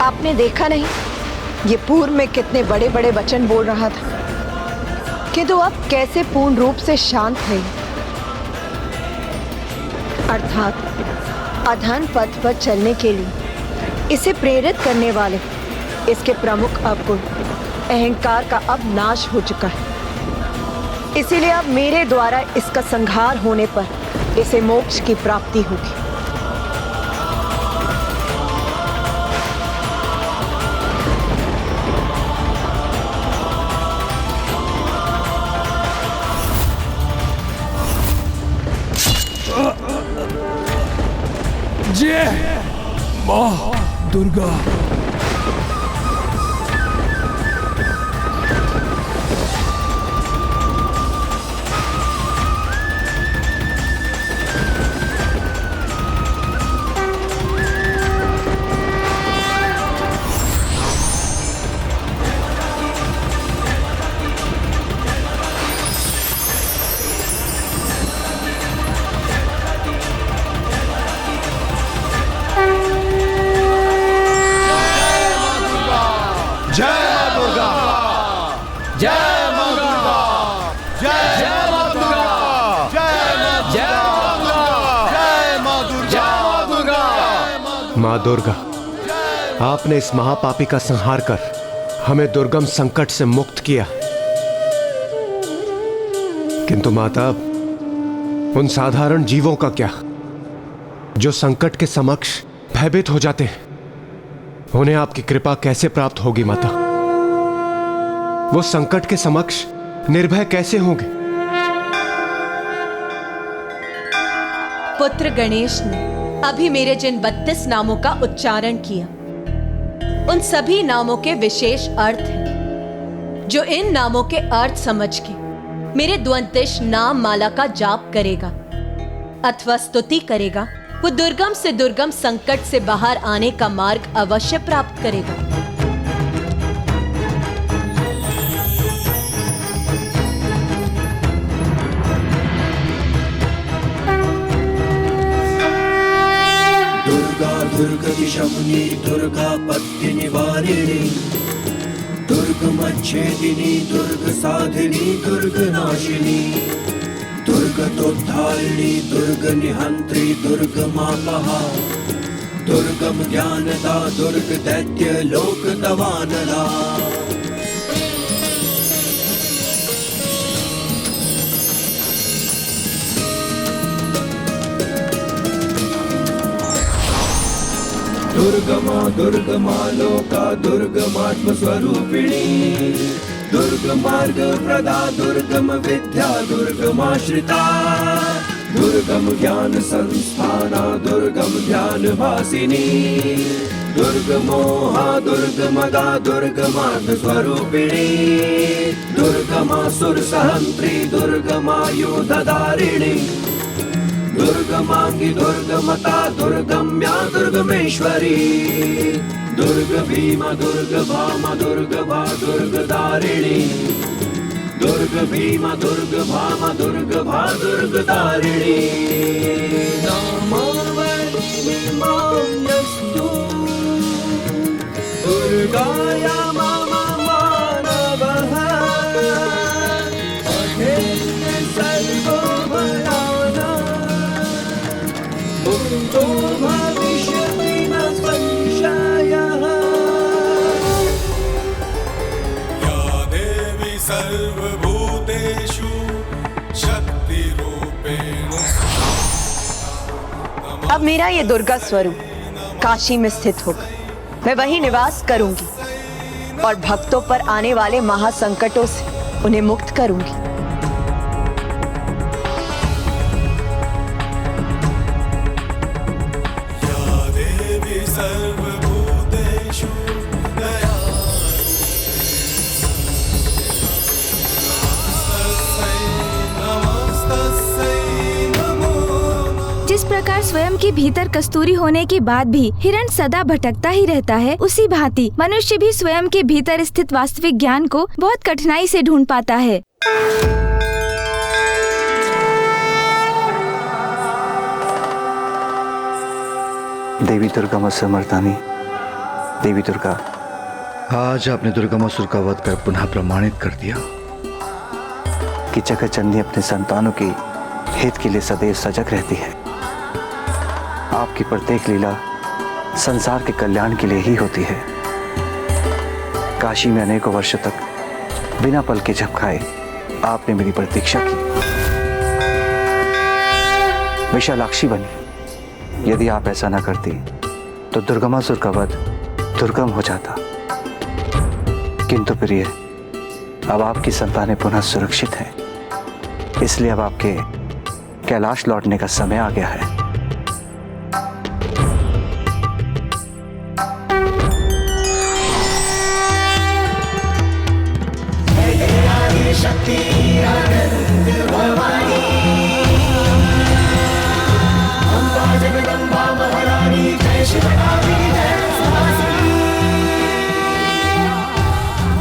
आपने देखा नहीं ये पूर्व में कितने बड़े बड़े वचन बोल रहा था, किंतु अब कैसे पूर्ण रूप से शांत है। अर्थात अधर्म पथ पर चलने के लिए इसे प्रेरित करने वाले इसके प्रमुख अवगुण अहंकार का अब नाश हो चुका है। इसीलिए अब मेरे द्वारा इसका संहार होने पर इसे मोक्ष की प्राप्ति होगी। जय मां दुर्गा। माँ दुर्गा, आपने इस महापापी का संहार कर हमें दुर्गम संकट से मुक्त किया, किंतु माता उन साधारण जीवों का क्या जो संकट के समक्ष भयभीत हो जाते हैं? उन्हें आपकी कृपा कैसे प्राप्त होगी माता? वो संकट के समक्ष निर्भय कैसे होंगे? पुत्र गणेश ने अभी मेरे जिन 32 नामों का उच्चारण किया, उन सभी नामों के विशेष अर्थ हैं। जो इन नामों के अर्थ समझ के मेरे द्वंद्विश नाम माला का जाप करेगा अथवा स्तुति करेगा, वो दुर्गम से दुर्गम संकट से बाहर आने का मार्ग अवश्य प्राप्त करेगा। दुर्गति शमुनी दुर्गा पत्ति निवारिणी, दुर्गमच्छेदिनी दुर्ग साधिनी दुर्ग नाशिनी, दुर्गतोद्धारिणी दुर्ग निहंत्री दुर्ग मापहा, दुर्गम ज्ञानदा दुर्ग दैत्य लोक दवानला। दुर्गमा दुर्गमा लोका दुर्गमात्म स्वरूपिणी, दुर्गमार्ग प्रदा दुर्गम विद्या दुर्गमाश्रिता, दुर्गम ज्ञान संस्थाना दुर्गम ध्यान भासिनी, दुर्गमोहा दुर्गमदा दुर्गमार्ग स्वरूपिणी, दुर्गमासुर सहंत्री दुर्गमायुधधारिणी, दुर्गमांगी दुर्गमता दुर्गम्या दुर्गमेश्वरी, दुर्ग भीमा दुर्ग भामा दुर्ग भा दुर्ग दारिणी, दुर्ग भीमा दुर्ग भामा दुर्ग भा दुर्ग दारिणी। नामावली मान्यस्तु दुर्गाया मम मानवः, अहेय सर्वबला तो भविष्यति न संशयः। या देवी सर्वभूतेषु शक्तिरूपेण। अब मेरा ये दुर्गा स्वरूप काशी में स्थित होगा, मैं वहीं निवास करूंगी और भक्तों पर आने वाले महासंकटों से उन्हें मुक्त करूंगी। जिस प्रकार स्वयं के भीतर कस्तूरी होने के बाद भी हिरण सदा भटकता ही रहता है, उसी भांति मनुष्य भी स्वयं के भीतर स्थित वास्तविक ज्ञान को बहुत कठिनाई से ढूंढ पाता है। देवी दुर्गा मुझसे मर्दानी। देवी दुर्गा, आज आपने दुर्गामासुर का वध कर पुनः प्रमाणित कर दिया कि जगत जननी अपने संतानों की हित के लिए सदैव सजग रहती है। आपकी प्रत्येक लीला संसार के कल्याण के लिए ही होती है। काशी में अनेकों वर्षों तक बिना पल के झपकाए आपने मेरी प्रतीक्षा की, विशालाक्षी बनी। यदि आप ऐसा ना करती तो दुर्गामासुर का वध दुर्गम हो जाता। किंतु प्रिय, अब आपकी संतानें पुनः सुरक्षित हैं, इसलिए अब आपके कैलाश लौटने का समय आ गया है।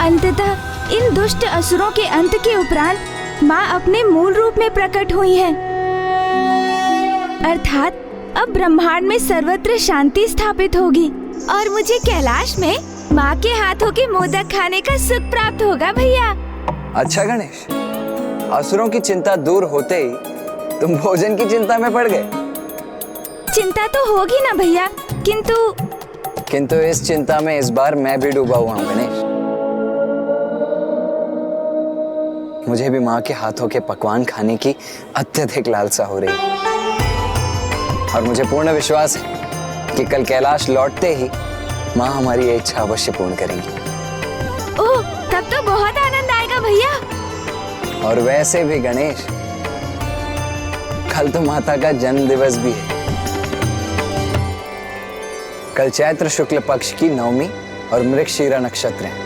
अंततः इन दुष्ट असुरों के अंत के उपरांत माँ अपने मूल रूप में प्रकट हुई हैं। अर्थात अब ब्रह्मांड में सर्वत्र शांति स्थापित होगी और मुझे कैलाश में माँ के हाथों के मोदक खाने का सुख प्राप्त होगा भैया। अच्छा गणेश, असुरों की चिंता दूर होते ही तुम भोजन की चिंता में पड़ गए। चिंता तो होगी ना भैया, किंतु इस चिंता में इस बार मैं भी डूबा हुआ हूँ गणेश। मुझे भी माँ के हाथों के पकवान खाने की अत्यधिक लालसा हो रही है और मुझे पूर्ण विश्वास है कि कल कैलाश लौटते ही माँ हमारी ये इच्छा अवश्य पूर्ण करेंगी। ओह, तब तो बहुत आनंद आएगा भैया। और वैसे भी गणेश, कल तो माता का जन्म दिवस भी है। कल चैत्र शुक्ल पक्ष की नवमी और मृगशीरा नक्षत्र है।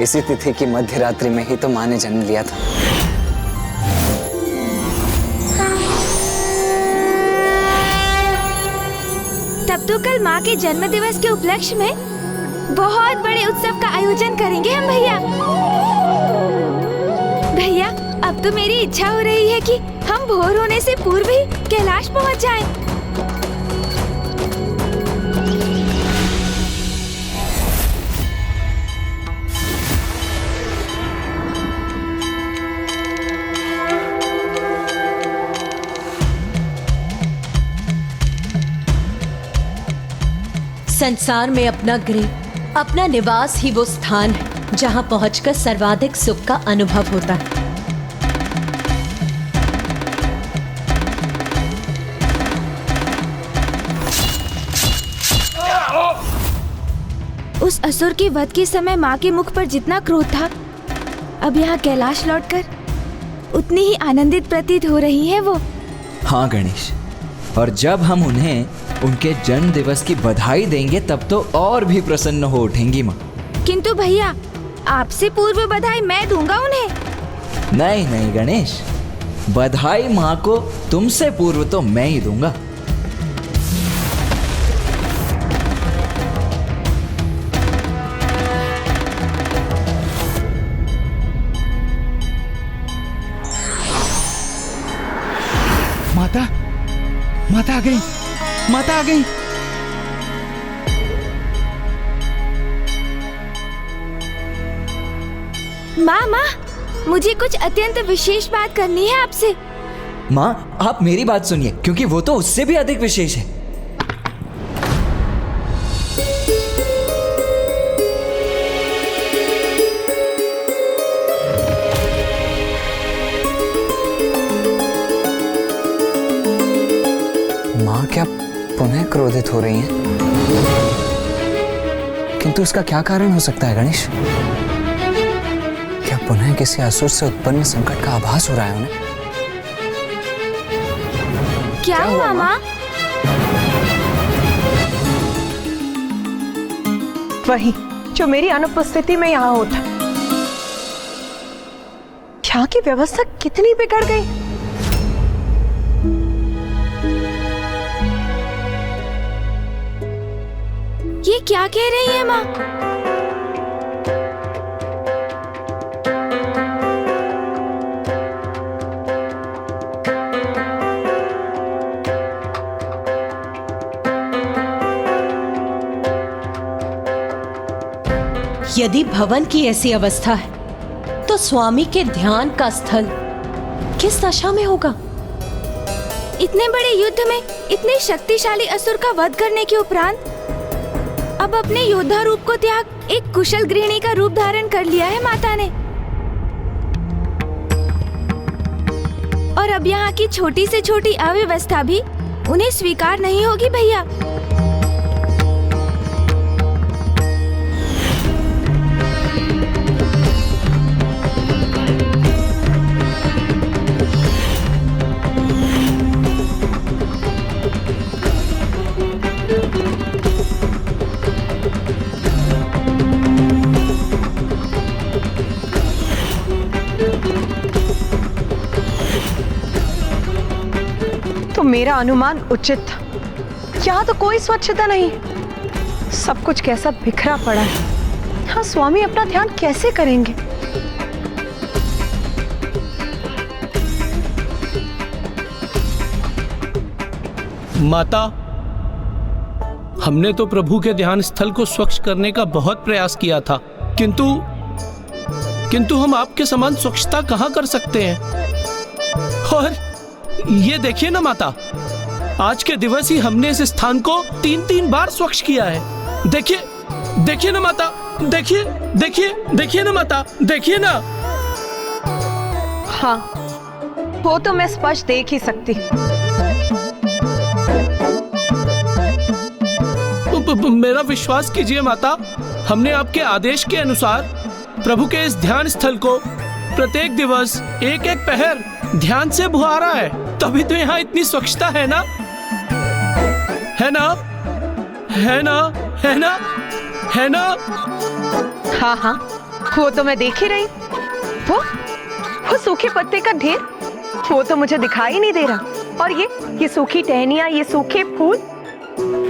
इसी तिथि की मध्य रात्रि में ही तो माँ ने जन्म लिया था। तब तो कल माँ के जन्म दिवस के उपलक्ष्य में बहुत बड़े उत्सव का आयोजन करेंगे हम भैया। भैया, अब तो मेरी इच्छा हो रही है कि हम भोर होने से पूर्व ही कैलाश पहुँच जाएं। संसार में अपना गृह, अपना निवास ही वो स्थान है जहां पहुंचकर सर्वाधिक सुख का अनुभव होता है। उस असुर के वध के समय माँ के मुख पर जितना क्रोध था, अब यहाँ कैलाश लौटकर उतनी ही आनंदित प्रतीत हो रही है वो। हाँ गणेश, और जब हम उन्हें उनके जन्म दिवस की बधाई देंगे तब तो और भी प्रसन्न हो उठेंगी माँ। किंतु भैया, आपसे पूर्व बधाई मैं दूंगा उन्हें। नहीं नहीं गणेश, बधाई माँ को तुमसे पूर्व तो मैं ही दूंगा। माता, माता आ गई, माता आ गई। माँ, मुझे कुछ अत्यंत विशेष बात करनी है आपसे। माँ, आप मेरी बात सुनिए, क्योंकि वो तो उससे भी अधिक विशेष है। माँ क्या पुनः क्रोधित हो रही हैं? किंतु इसका क्या कारण हो सकता है गणेश? क्या पुनः किसी असुर से उत्पन्न संकट का आभास हो रहा है उन्हें? क्या हुआ माँ? वही जो मेरी अनुपस्थिति में यहाँ होता। यहाँ की व्यवस्था कितनी बिगड़ गई। ये क्या कह रही है माँ? यदि भवन की ऐसी अवस्था है तो स्वामी के ध्यान का स्थल किस दशा में होगा? इतने बड़े युद्ध में इतने शक्तिशाली असुर का वध करने के उपरांत अब अपने योद्धा रूप को त्याग एक कुशल गृहिणी का रूप धारण कर लिया है माता ने। और अब यहाँ की छोटी से छोटी अव्यवस्था भी उन्हें स्वीकार नहीं होगी भैया। तो मेरा अनुमान उचित था। यहाँ तो कोई स्वच्छता नहीं, सब कुछ कैसा बिखरा पड़ा है। हाँ, स्वामी अपना ध्यान कैसे करेंगे? माता, हमने तो प्रभु के ध्यान स्थल को स्वच्छ करने का बहुत प्रयास किया था, किंतु हम आपके समान स्वच्छता कहाँ कर सकते हैं। और ये देखिए ना माता, आज के दिवस ही हमने इस स्थान को 3-3 बार स्वच्छ किया है। देखिए ना माता, देखिए ना माता, देखिए ना। हाँ, वो तो मैं स्पष्ट देख ही सकती। मेरा विश्वास कीजिए माता, हमने आपके आदेश के अनुसार प्रभु के इस ध्यान स्थल को प्रत्येक दिवस एक पहर ध्यान से बुहारा है, तभी तो यहाँ इतनी स्वच्छता है ना, है ना, है ना, है ना, है ना। हाँ हाँ, वो तो मैं देख ही रही। वो सूखे पत्ते का ढेर, वो तो मुझे दिखाई नहीं दे रहा। और ये सूखी टहनियां, ये सूखे फूल,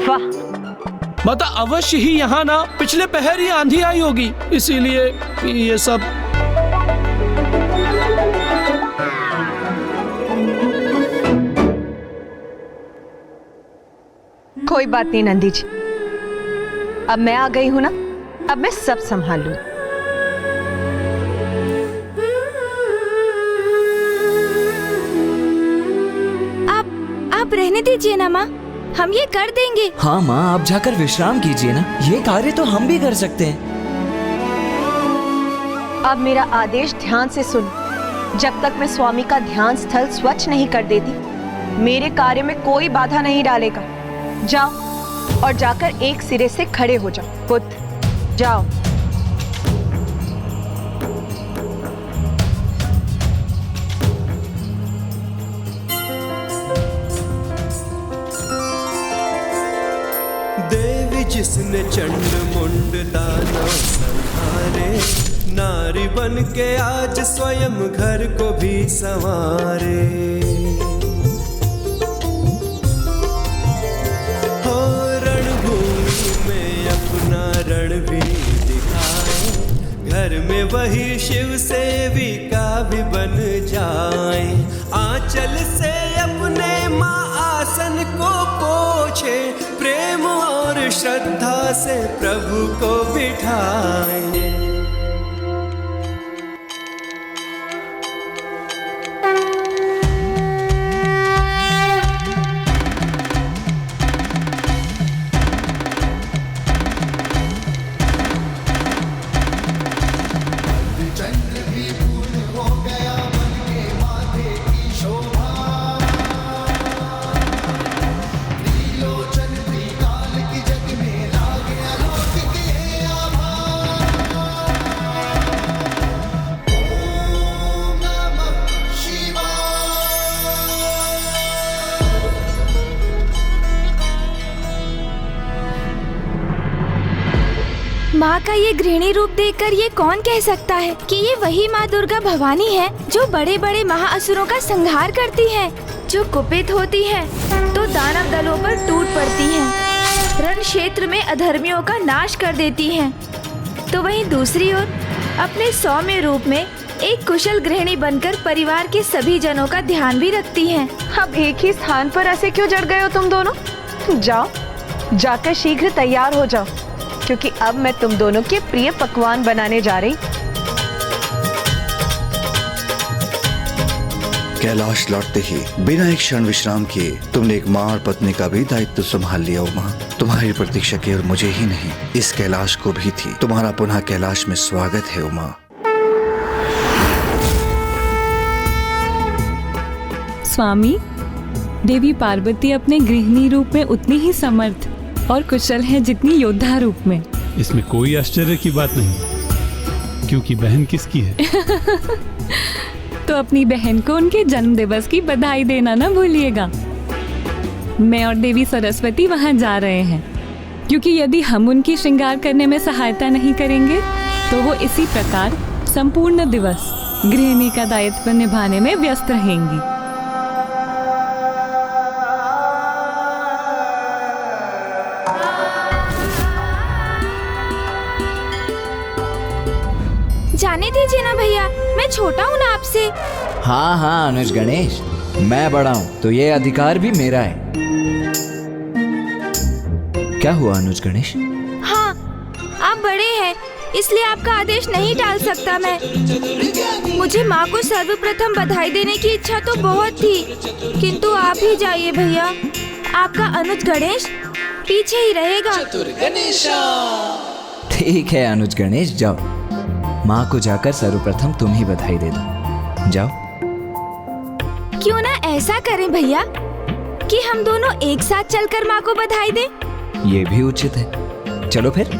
वाह। माता, अवश्य ही यहाँ ना पिछले पहर ही आंधी आई होगी, इसीलिए ये सब। कोई बात नहीं नंदी जी, अब मैं आ गई हूं ना, अब मैं सब संभाल लूं। आप रहने दीजिए ना माँ, हम ये कर देंगे। हाँ माँ, आप जाकर विश्राम कीजिए ना, ये कार्य तो हम भी कर सकते हैं। अब मेरा आदेश ध्यान से सुन। जब तक मैं स्वामी का ध्यान स्थल स्वच्छ नहीं कर देती, मेरे कार्य में कोई बाधा नहीं डालेगा। जाओ और जाकर एक सिरे से खड़े हो जाओ। पुत्र, जाओ। देवी जिसने चंड मुंड दानव संहारे, नारी बन के आज स्वयं घर को भी संवारे। हो रणभूमि में अपना रण भी दिखाए, घर में वही शिव सेविका भी बन जाए। आंचल से अपने माँ आसन को पोछे, प्रेम और श्रद्धा से प्रभु को बिठाए। माँ का ये गृहिणी रूप देखकर ये कौन कह सकता है कि ये वही माँ दुर्गा भवानी है जो बड़े बड़े महाअसुरों का संहार करती है, जो कुपित होती है तो दानव दलों पर टूट पड़ती है, रण क्षेत्र में अधर्मियों का नाश कर देती है, तो वहीं दूसरी ओर अपने सौम्य रूप में एक कुशल गृहिणी बनकर परिवार के सभी जनों का ध्यान भी रखती है। अब एक ही स्थान पर ऐसे क्यों जड़ गए हो तुम दोनों? जाओ, जाकर शीघ्र तैयार हो जाओ, क्योंकि अब मैं तुम दोनों के प्रिय पकवान बनाने जा रही। कैलाश लौटते ही बिना एक क्षण विश्राम किए तुमने एक माँ और पत्नी का भी दायित्व संभाल लिया उमा। तुम्हारी प्रतीक्षा केवल मुझे ही नहीं, इस कैलाश को भी थी। तुम्हारा पुनः कैलाश में स्वागत है उमा। स्वामी, देवी पार्वती अपने गृहिणी रूप में उतनी ही समर्थ और कुशल है जितनी योद्धा रूप में। इसमें कोई आश्चर्य की बात नहीं, क्योंकि बहन किसकी है? तो अपनी बहन को उनके जन्म दिवस की बधाई देना ना भूलिएगा। मैं और देवी सरस्वती वहां जा रहे हैं, क्योंकि यदि हम उनकी श्रृंगार करने में सहायता नहीं करेंगे तो वो इसी प्रकार संपूर्ण दिवस गृहिणी का दायित्व निभाने में व्यस्त रहेंगी। जाने दीजिए ना भैया, मैं छोटा हूँ ना आपसे। हाँ हाँ अनुज गणेश, मैं बड़ा हूँ तो ये अधिकार भी मेरा है। क्या हुआ अनुज गणेश? हाँ, आप बड़े हैं इसलिए आपका आदेश नहीं टाल सकता मैं। मुझे माँ को सर्वप्रथम बधाई देने की इच्छा तो बहुत थी, किंतु आप ही जाइए भैया। आपका अनुज गणेश पीछे ही रहेगा। ठीक है अनुज गणेश, जाओ। माँ को जाकर सर्वप्रथम तुम ही बधाई दे दो। जाओ। क्यों ना ऐसा करें भैया कि हम दोनों एक साथ चलकर माँ को बधाई दें? ये भी उचित है, चलो फिर।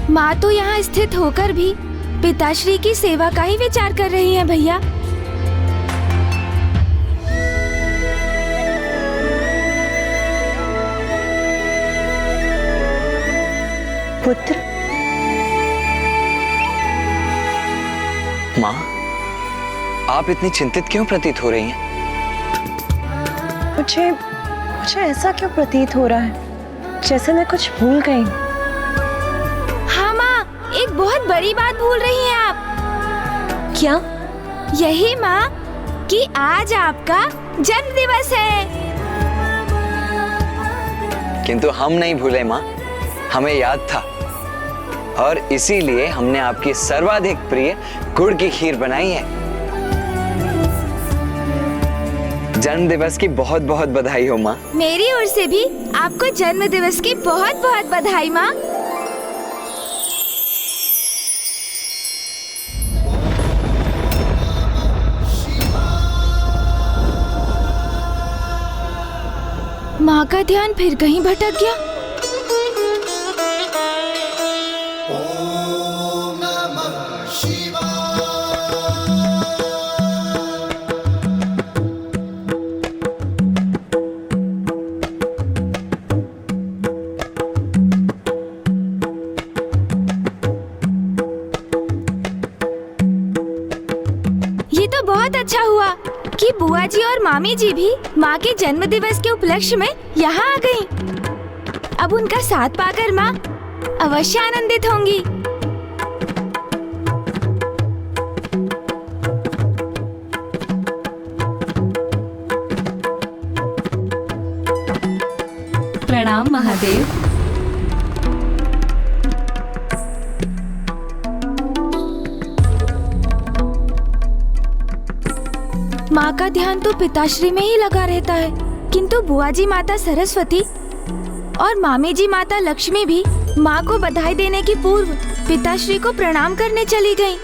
माँ तो यहाँ स्थित होकर भी पिताश्री की सेवा का ही विचार कर रही हैं भैया। पुत्र, माँ, आप इतनी चिंतित क्यों प्रतीत हो रही हैं? मुझे ऐसा क्यों प्रतीत हो रहा है जैसे मैं कुछ भूल गई। हाँ माँ, एक बहुत बड़ी बात भूल रही हैं आप। क्या? यही माँ कि आज आपका जन्म दिवस है। किंतु हम नहीं भूले माँ, हमें याद था और इसीलिए हमने आपकी सर्वाधिक प्रिय गुड़ की खीर बनाई है। जन्म दिवस की बहुत बहुत बधाई हो माँ। मेरी ओर से भी आपको जन्म दिवस की बहुत बहुत बधाई माँ। माँ का ध्यान फिर कहीं भटक गया। ये तो बहुत अच्छा हुआ कि बुआ जी और मामी जी भी माँ के जन्म दिवस के उपलक्ष्य में यहाँ आ गईं। अब उनका साथ पाकर माँ अवश्य आनंदित होंगी। प्रणाम महादेव। माँ का ध्यान तो पिताश्री में ही लगा रहता है, किंतु बुआ जी माता सरस्वती और मामी जी माता लक्ष्मी भी माँ को बधाई देने की पूर्व पिताश्री को प्रणाम करने चली गईं।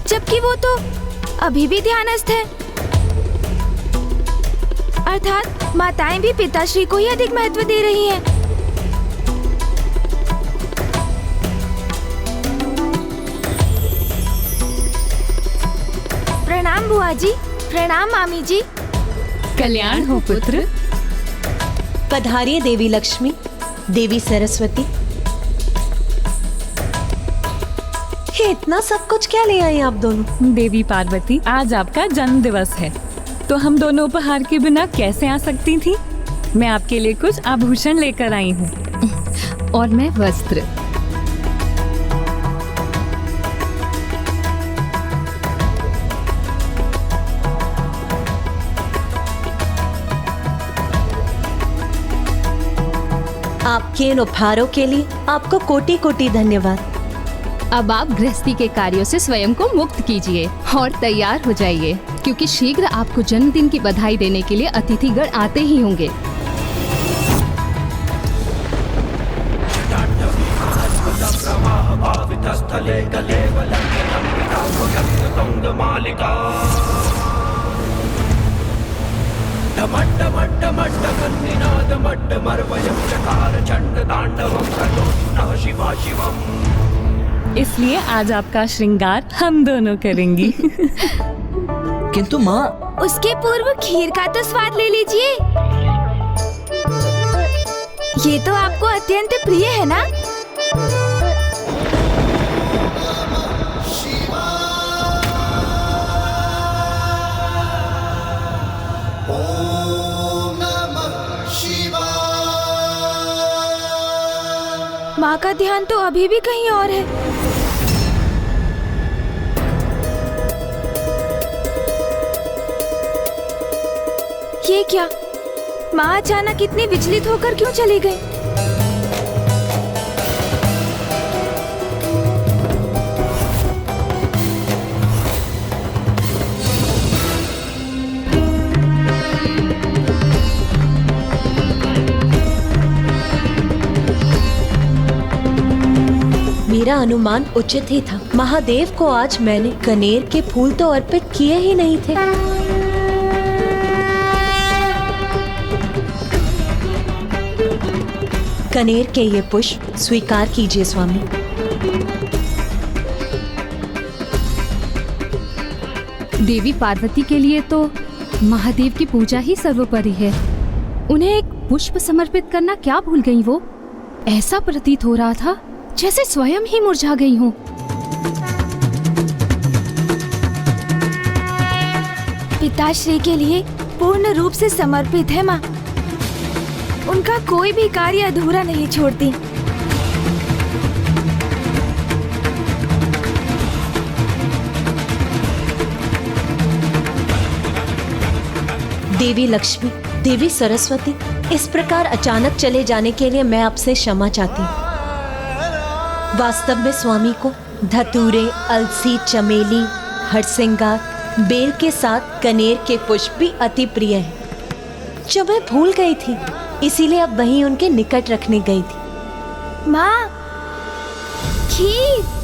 जबकि वो तो अभी भी ध्यानस्थ है। अर्थात माताएं भी पिताश्री को ही अधिक महत्व दे रही हैं। प्रणाम बुआ जी। प्रणाम मामी जी। कल्याण हो पुत्र। पधारिए देवी लक्ष्मी, देवी सरस्वती। ये इतना सब कुछ क्या ले आई आप दोनों? देवी पार्वती, आज आपका जन्म दिवस है, तो हम दोनों उपहार के बिना कैसे आ सकती थी। मैं आपके लिए कुछ आभूषण लेकर आई हूँ और मैं वस्त्र। आपके इन उपहारों के लिए आपको कोटि कोटि धन्यवाद। अब आप गृहस्थी के कार्यों से स्वयं को मुक्त कीजिए और तैयार हो जाइए, क्योंकि शीघ्र आपको जन्मदिन की बधाई देने के लिए अतिथिगण आते ही होंगे। इसलिए आज आपका श्रृंगार हम दोनों करेंगी। किंतु माँ, उसके पूर्व खीर का तो स्वाद ले लीजिए। ये तो आपको अत्यंत प्रिय है ना? माँ का ध्यान तो अभी भी कहीं और है। ये क्या? माँ अचानक इतनी विचलित होकर क्यों चली गई? मेरा अनुमान उचित ही था। महादेव को आज मैंने कनेर के फूल तो अर्पित किए ही नहीं थे। कनेर के ये पुष्प स्वीकार कीजिए स्वामी। देवी पार्वती के लिए तो महादेव की पूजा ही सर्वोपरि है। उन्हें एक पुष्प समर्पित करना क्या भूल गई वो? ऐसा प्रतीत हो रहा था जैसे स्वयं ही मुरझा गई हूँ। पिताश्री के लिए पूर्ण रूप से समर्पित है माँ। उनका कोई भी कार्य अधूरा नहीं छोड़ती। देवी लक्ष्मी, देवी सरस्वती, इस प्रकार अचानक चले जाने के लिए मैं आपसे क्षमा चाहती हूँ। वास्तव में स्वामी को धतूरे, अलसी, चमेली, हरसिंगार, बेल के साथ कनेर के पुष्प भी अति प्रिय हैं, जो मैं भूल गई थी, इसीलिए अब वहीं उनके निकट रखने गई थी। माँ, खीर।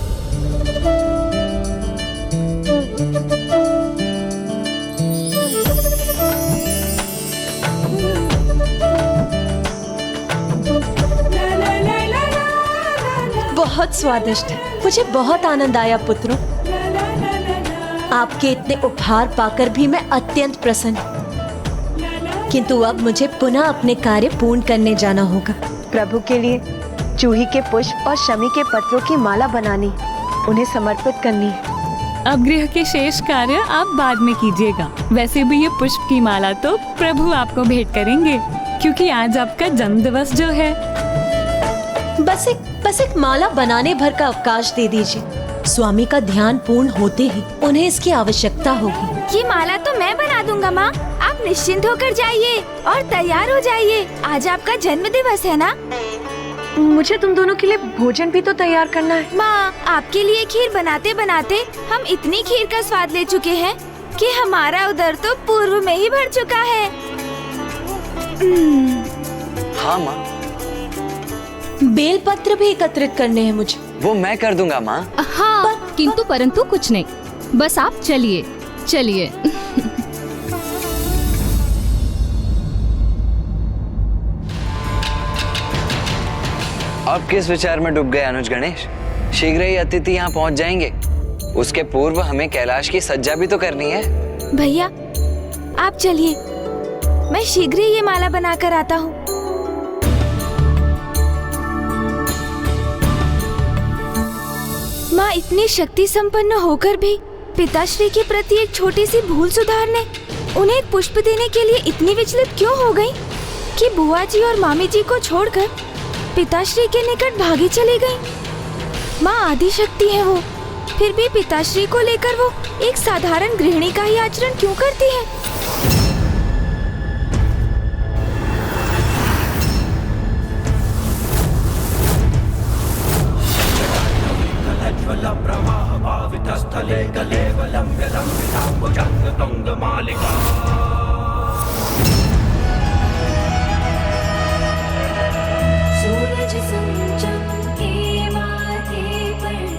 बहुत स्वादिष्ट है। मुझे बहुत आनंद आया पुत्रों। आपके इतने उपहार पाकर भी मैं अत्यंत प्रसन्न हूँ। किंतु अब मुझे पुनः अपने कार्य पूर्ण करने जाना होगा। प्रभु के लिए चूही के पुष्प और शमी के पत्रों की माला बनानी, उन्हें समर्पित करनी है। अब गृह के शेष कार्य आप बाद में कीजिएगा। वैसे भी ये पुष्प की माला तो प्रभु आपको भेंट करेंगे, क्योंकि आज आपका जन्म दिवस जो है। बस एक माला बनाने भर का अवकाश दे दीजिए। स्वामी का ध्यान पूर्ण होते ही उन्हें इसकी आवश्यकता होगी। ये माला तो मैं बना दूंगा माँ। आप निश्चिंत होकर जाइए और तैयार हो जाइए। आज आपका जन्म दिवस है ना? मुझे तुम दोनों के लिए भोजन भी तो तैयार करना है। माँ, आपके लिए खीर बनाते बनाते हम इतनी खीर का स्वाद ले चुके हैं कि हमारा उदर तो पूर्व में ही भर चुका है। हाँ माँ। बेलपत्र भी एकत्रित करने हैं मुझे। वो मैं कर दूंगा माँ। हाँ, किंतु परंतु कुछ नहीं, बस आप चलिए चलिए। अब किस विचार में डूब गए अनुज गणेश? शीघ्र ही अतिथि यहाँ पहुँच जाएंगे। उसके पूर्व हमें कैलाश की सज्जा भी तो करनी है। भैया आप चलिए, मैं शीघ्र ही ये माला बनाकर आता हूँ। माँ इतनी शक्ति संपन्न होकर भी पिताश्री के प्रति एक छोटी सी भूल सुधारने, उन्हें एक पुष्प देने के लिए इतनी विचलित क्यों हो गई कि बुआ जी और मामी जी को छोड़कर पिताश्री के निकट भागी चली गई। माँ आदि शक्ति है वो, फिर भी पिताश्री को लेकर वो एक साधारण गृहिणी का ही आचरण क्यों करती है? सूरज चमके माथे पर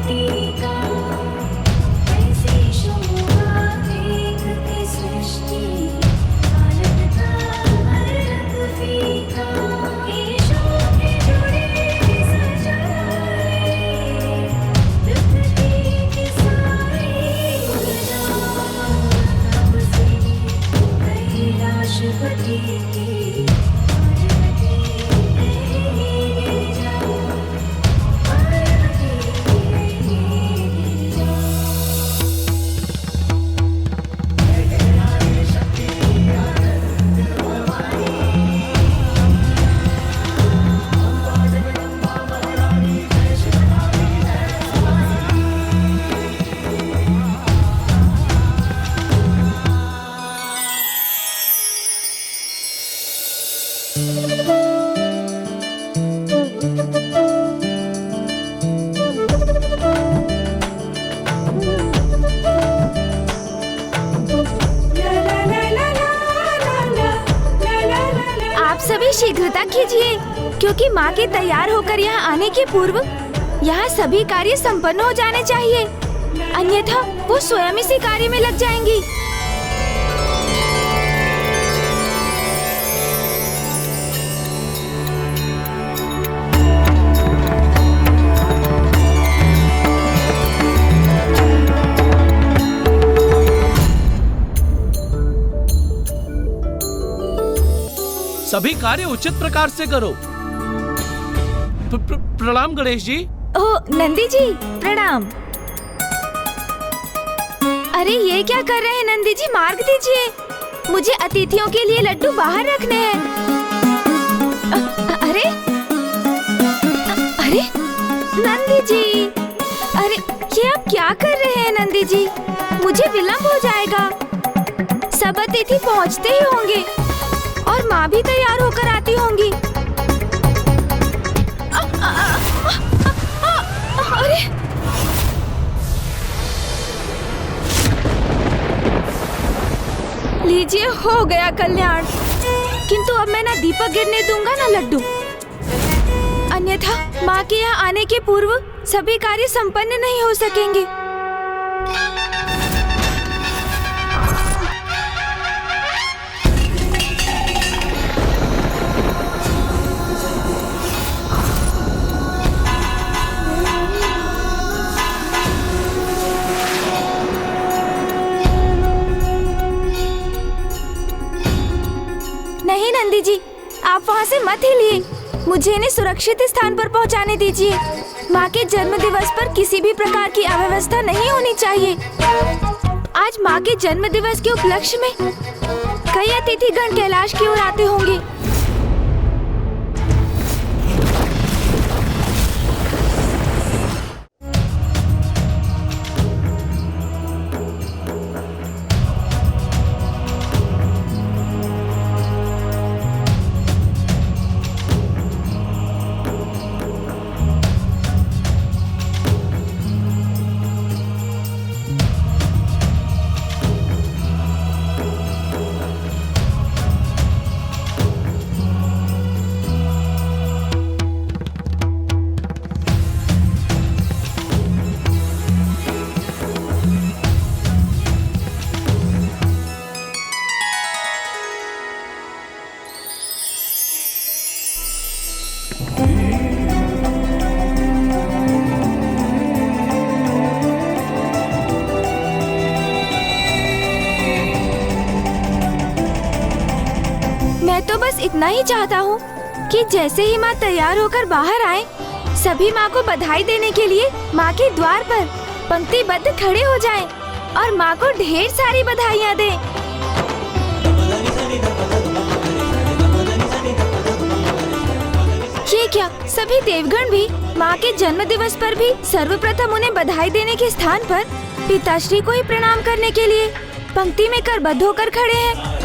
टीका, ऐसी शोभा देखती सृष्टि अलगता अलग फीका। केशों के जुड़े सजाए पृथ्वी की सारी उलझा, तब से कैलाशपति की आप सभी शीघ्रता कीजिए, क्योंकि माँ के तैयार होकर यहाँ आने के पूर्व यहाँ सभी कार्य संपन्न हो जाने चाहिए, अन्यथा वो स्वयं इसी कार्य में लग जाएंगी। सभी कार्य उचित प्रकार से करो। प्रणाम गणेश जी। ओह नंदी जी प्रणाम। अरे ये क्या कर रहे हैं नंदी जी, मार्ग दीजिए, मुझे अतिथियों के लिए लड्डू बाहर रखने हैं। अरे अरे नंदी जी, अरे ये आप क्या कर रहे हैं नंदी जी, मुझे विलंब हो जाएगा। सब अतिथि पहुँचते ही होंगे और माँ भी तैयार होकर आती होंगी। अरे लीजिए, हो गया कल्याण। किंतु अब मैं ना दीपक गिरने दूंगा ना लड्डू, अन्यथा माँ के यहाँ आने के पूर्व सभी कार्य संपन्न नहीं हो सकेंगे। नहीं नंदी जी, आप वहाँ से मत हिलिए, मुझे इन्हें सुरक्षित स्थान पर पहुँचाने दीजिए। माँ के जन्म दिवस पर किसी भी प्रकार की अव्यवस्था नहीं होनी चाहिए। आज माँ के जन्म दिवस के उपलक्ष्य में कई अतिथिगण कैलाश की ओर आते होंगे। मैं तो बस इतना ही चाहता हूँ कि जैसे ही माँ तैयार होकर बाहर आए, सभी माँ को बधाई देने के लिए माँ के द्वार पर पंक्तिबद्ध खड़े हो जाएं और माँ को ढेर सारी बधाइयाँ दें। ये क्या, सभी देवगण भी माँ के जन्म दिवस पर भी सर्वप्रथम उन्हें बधाई देने के स्थान पर पिताश्री को ही प्रणाम करने के लिए पंक्ति में करबद्ध होकर खड़े हैं।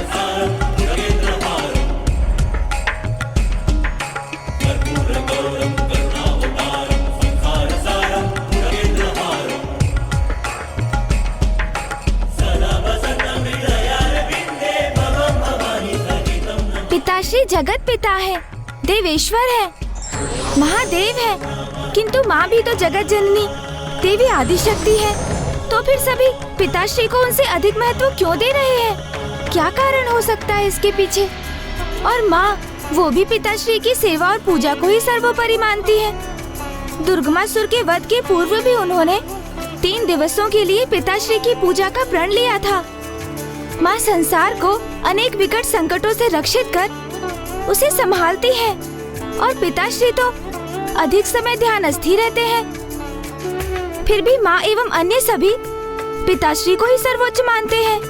पिताश्री जगत पिता है, देवेश्वर है, महादेव है, किंतु माँ भी तो जगत जननी देवी आदिशक्ति है। तो फिर सभी पिताश्री को उनसे अधिक महत्व क्यों दे रहे हैं? क्या कारण हो सकता है इसके पीछे? और माँ, वो भी पिताश्री की सेवा और पूजा को ही सर्वोपरि मानती है। दुर्गमासुर के वध के पूर्व भी उन्होंने 3 दिवसों के लिए पिताश्री की पूजा का प्रण लिया था। माँ संसार को अनेक विकट संकटों से रक्षित कर उसे संभालती है और पिताश्री तो अधिक समय ध्यानस्थ ही रहते हैं। फिर भी माँ एवं अन्य सभी पिताश्री को ही सर्वोच्च मानते हैं।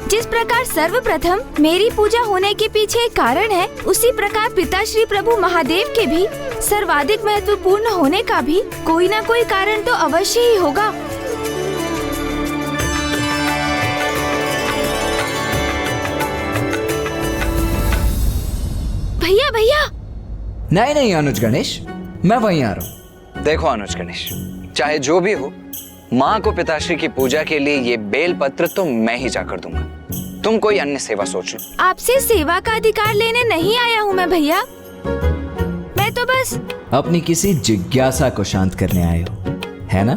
जिस प्रकार सर्वप्रथम मेरी पूजा होने के पीछे एक कारण है, उसी प्रकार पिताश्री प्रभु महादेव के भी सर्वाधिक महत्वपूर्ण होने का भी कोई ना कोई कारण तो अवश्य ही होगा। भैया भैया। नहीं नहीं अनुज गणेश, मैं वहीं आ रहा हूँ। देखो अनुज गणेश, चाहे जो भी हो, माँ को पिताश्री की पूजा के लिए ये बेल पत्र तो मैं ही जाकर दूंगा। तुम कोई अन्य सेवा सोच लो। आपसे सेवा का अधिकार लेने नहीं आया हूँ मैं भैया, मैं तो बस अपनी किसी जिज्ञासा को शांत करने आए हो, है ना?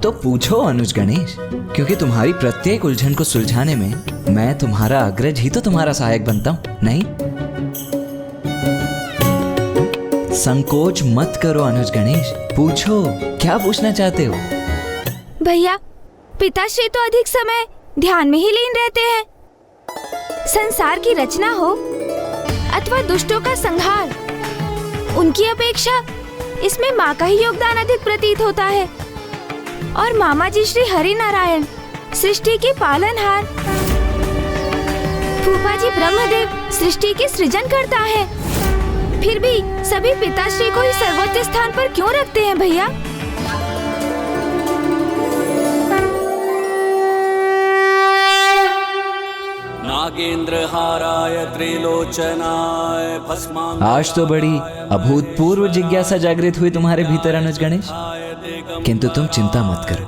तो पूछो अनुज गणेश, क्योंकि तुम्हारी प्रत्येक उलझन को सुलझाने में मैं तुम्हारा अग्रज ही तो तुम्हारा सहायक बनता हूँ, नहीं? संकोच मत करो अनुज गणेश, पूछो, क्या पूछना चाहते हो? भैया, पिताश्री तो अधिक समय ध्यान में ही लीन रहते हैं। संसार की रचना हो अथवा दुष्टों का संहार, उनकी अपेक्षा इसमें माँ का ही योगदान अधिक प्रतीत होता है। और मामा जी श्री हरि नारायण, सृष्टि के पालनहार, फूफा जी ब्रह्मदेव सृष्टि के सृजन करता है। फिर भी सभी पिताश्री को ही सर्वोच्च स्थान पर क्यों रखते हैं भैया? नागेंद्र हाराय त्रिलोचनाय भस्मांग। आज तो बड़ी अभूतपूर्व जिज्ञासा जागृत हुई तुम्हारे भीतर अनुज गणेश, किंतु तुम चिंता मत करो,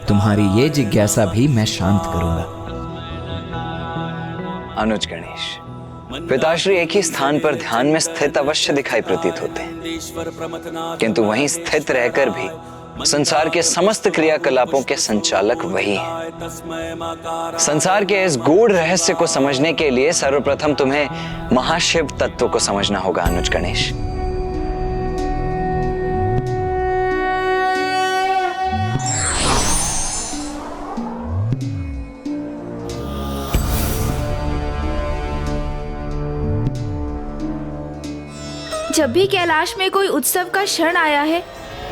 तुम्हारी ये जिज्ञासा भी मैं शांत करूंगा। अनुज गणेश, पिताश्री एक ही स्थान पर ध्यान में स्थित अवश्य दिखाई प्रतीत होते हैं, किंतु वहीं स्थित रहकर भी संसार के समस्त क्रियाकलापों के संचालक वही हैं। संसार के इस गूढ़ रहस्य को समझने के लिए सर्वप्रथम तुम्हें महाशिव तत्व को समझना होगा अनुज गणेश। जब भी कैलाश में कोई उत्सव का क्षण आया है,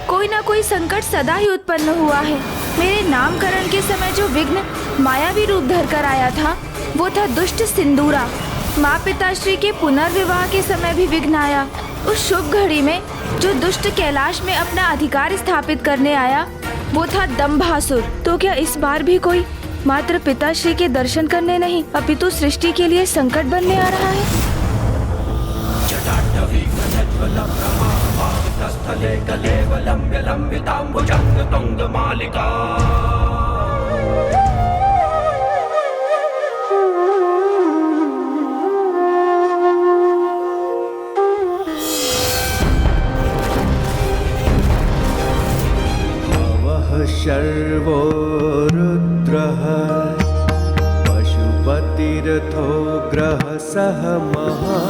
कोई ना कोई संकट सदा ही उत्पन्न हुआ है। मेरे नामकरण के समय जो विघ्न मायावी रूप धरकर आया था, वो था दुष्ट सिंदूरा। माँ पिताश्री के पुनर्विवाह के समय भी विघ्न आया। उस शुभ घड़ी में जो दुष्ट कैलाश में अपना अधिकार स्थापित करने आया, वो था दंभासुर। तो क्या इस बार भी कोई मात्र पिताश्री के दर्शन करने नहीं, अपितु सृष्टि के लिए संकट बनने आ रहा है? स्थले कलेवलम्ब्य लम्बिताम्बुजंग तुंग मालिका। वः शर्वो रुद्रः पशुपतिरथो ग्रहसः महा।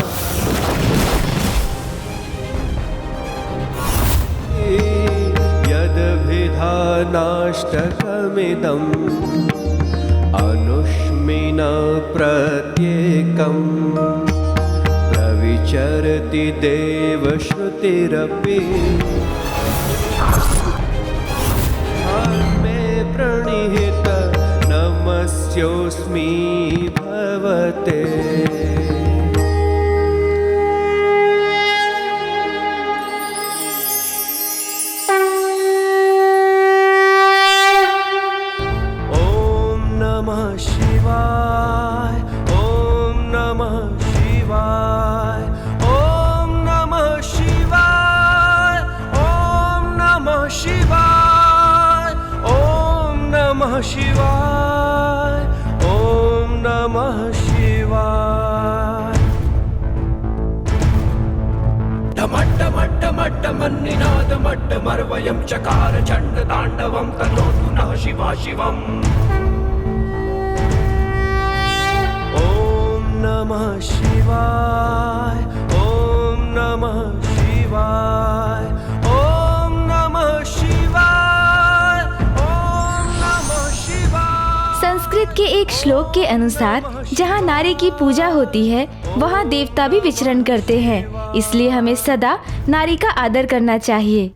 यदभिधानाष्टकमिदं अनुष्मिन प्रत्येकम् प्रविचरति देवश्रुतिरपि मे प्रणिहित नमस्योऽस्मि भवते। शिवाय ओम नमः शिवाय। डमड्डमड्डमड्डमन्निनादमड्डमर्वयं चकार चण्ड ताण्डवं तनोतु नः शिवा शिवम्। ओम नमः शिवाय ओम नमः शिवाय ओम नमः शिवाय ओम नमः शिवाय। संस्कृत के एक श्लोक के अनुसार जहाँ नारी की पूजा होती है वहाँ देवता भी विचरण करते हैं, इसलिए हमें सदा नारी का आदर करना चाहिए।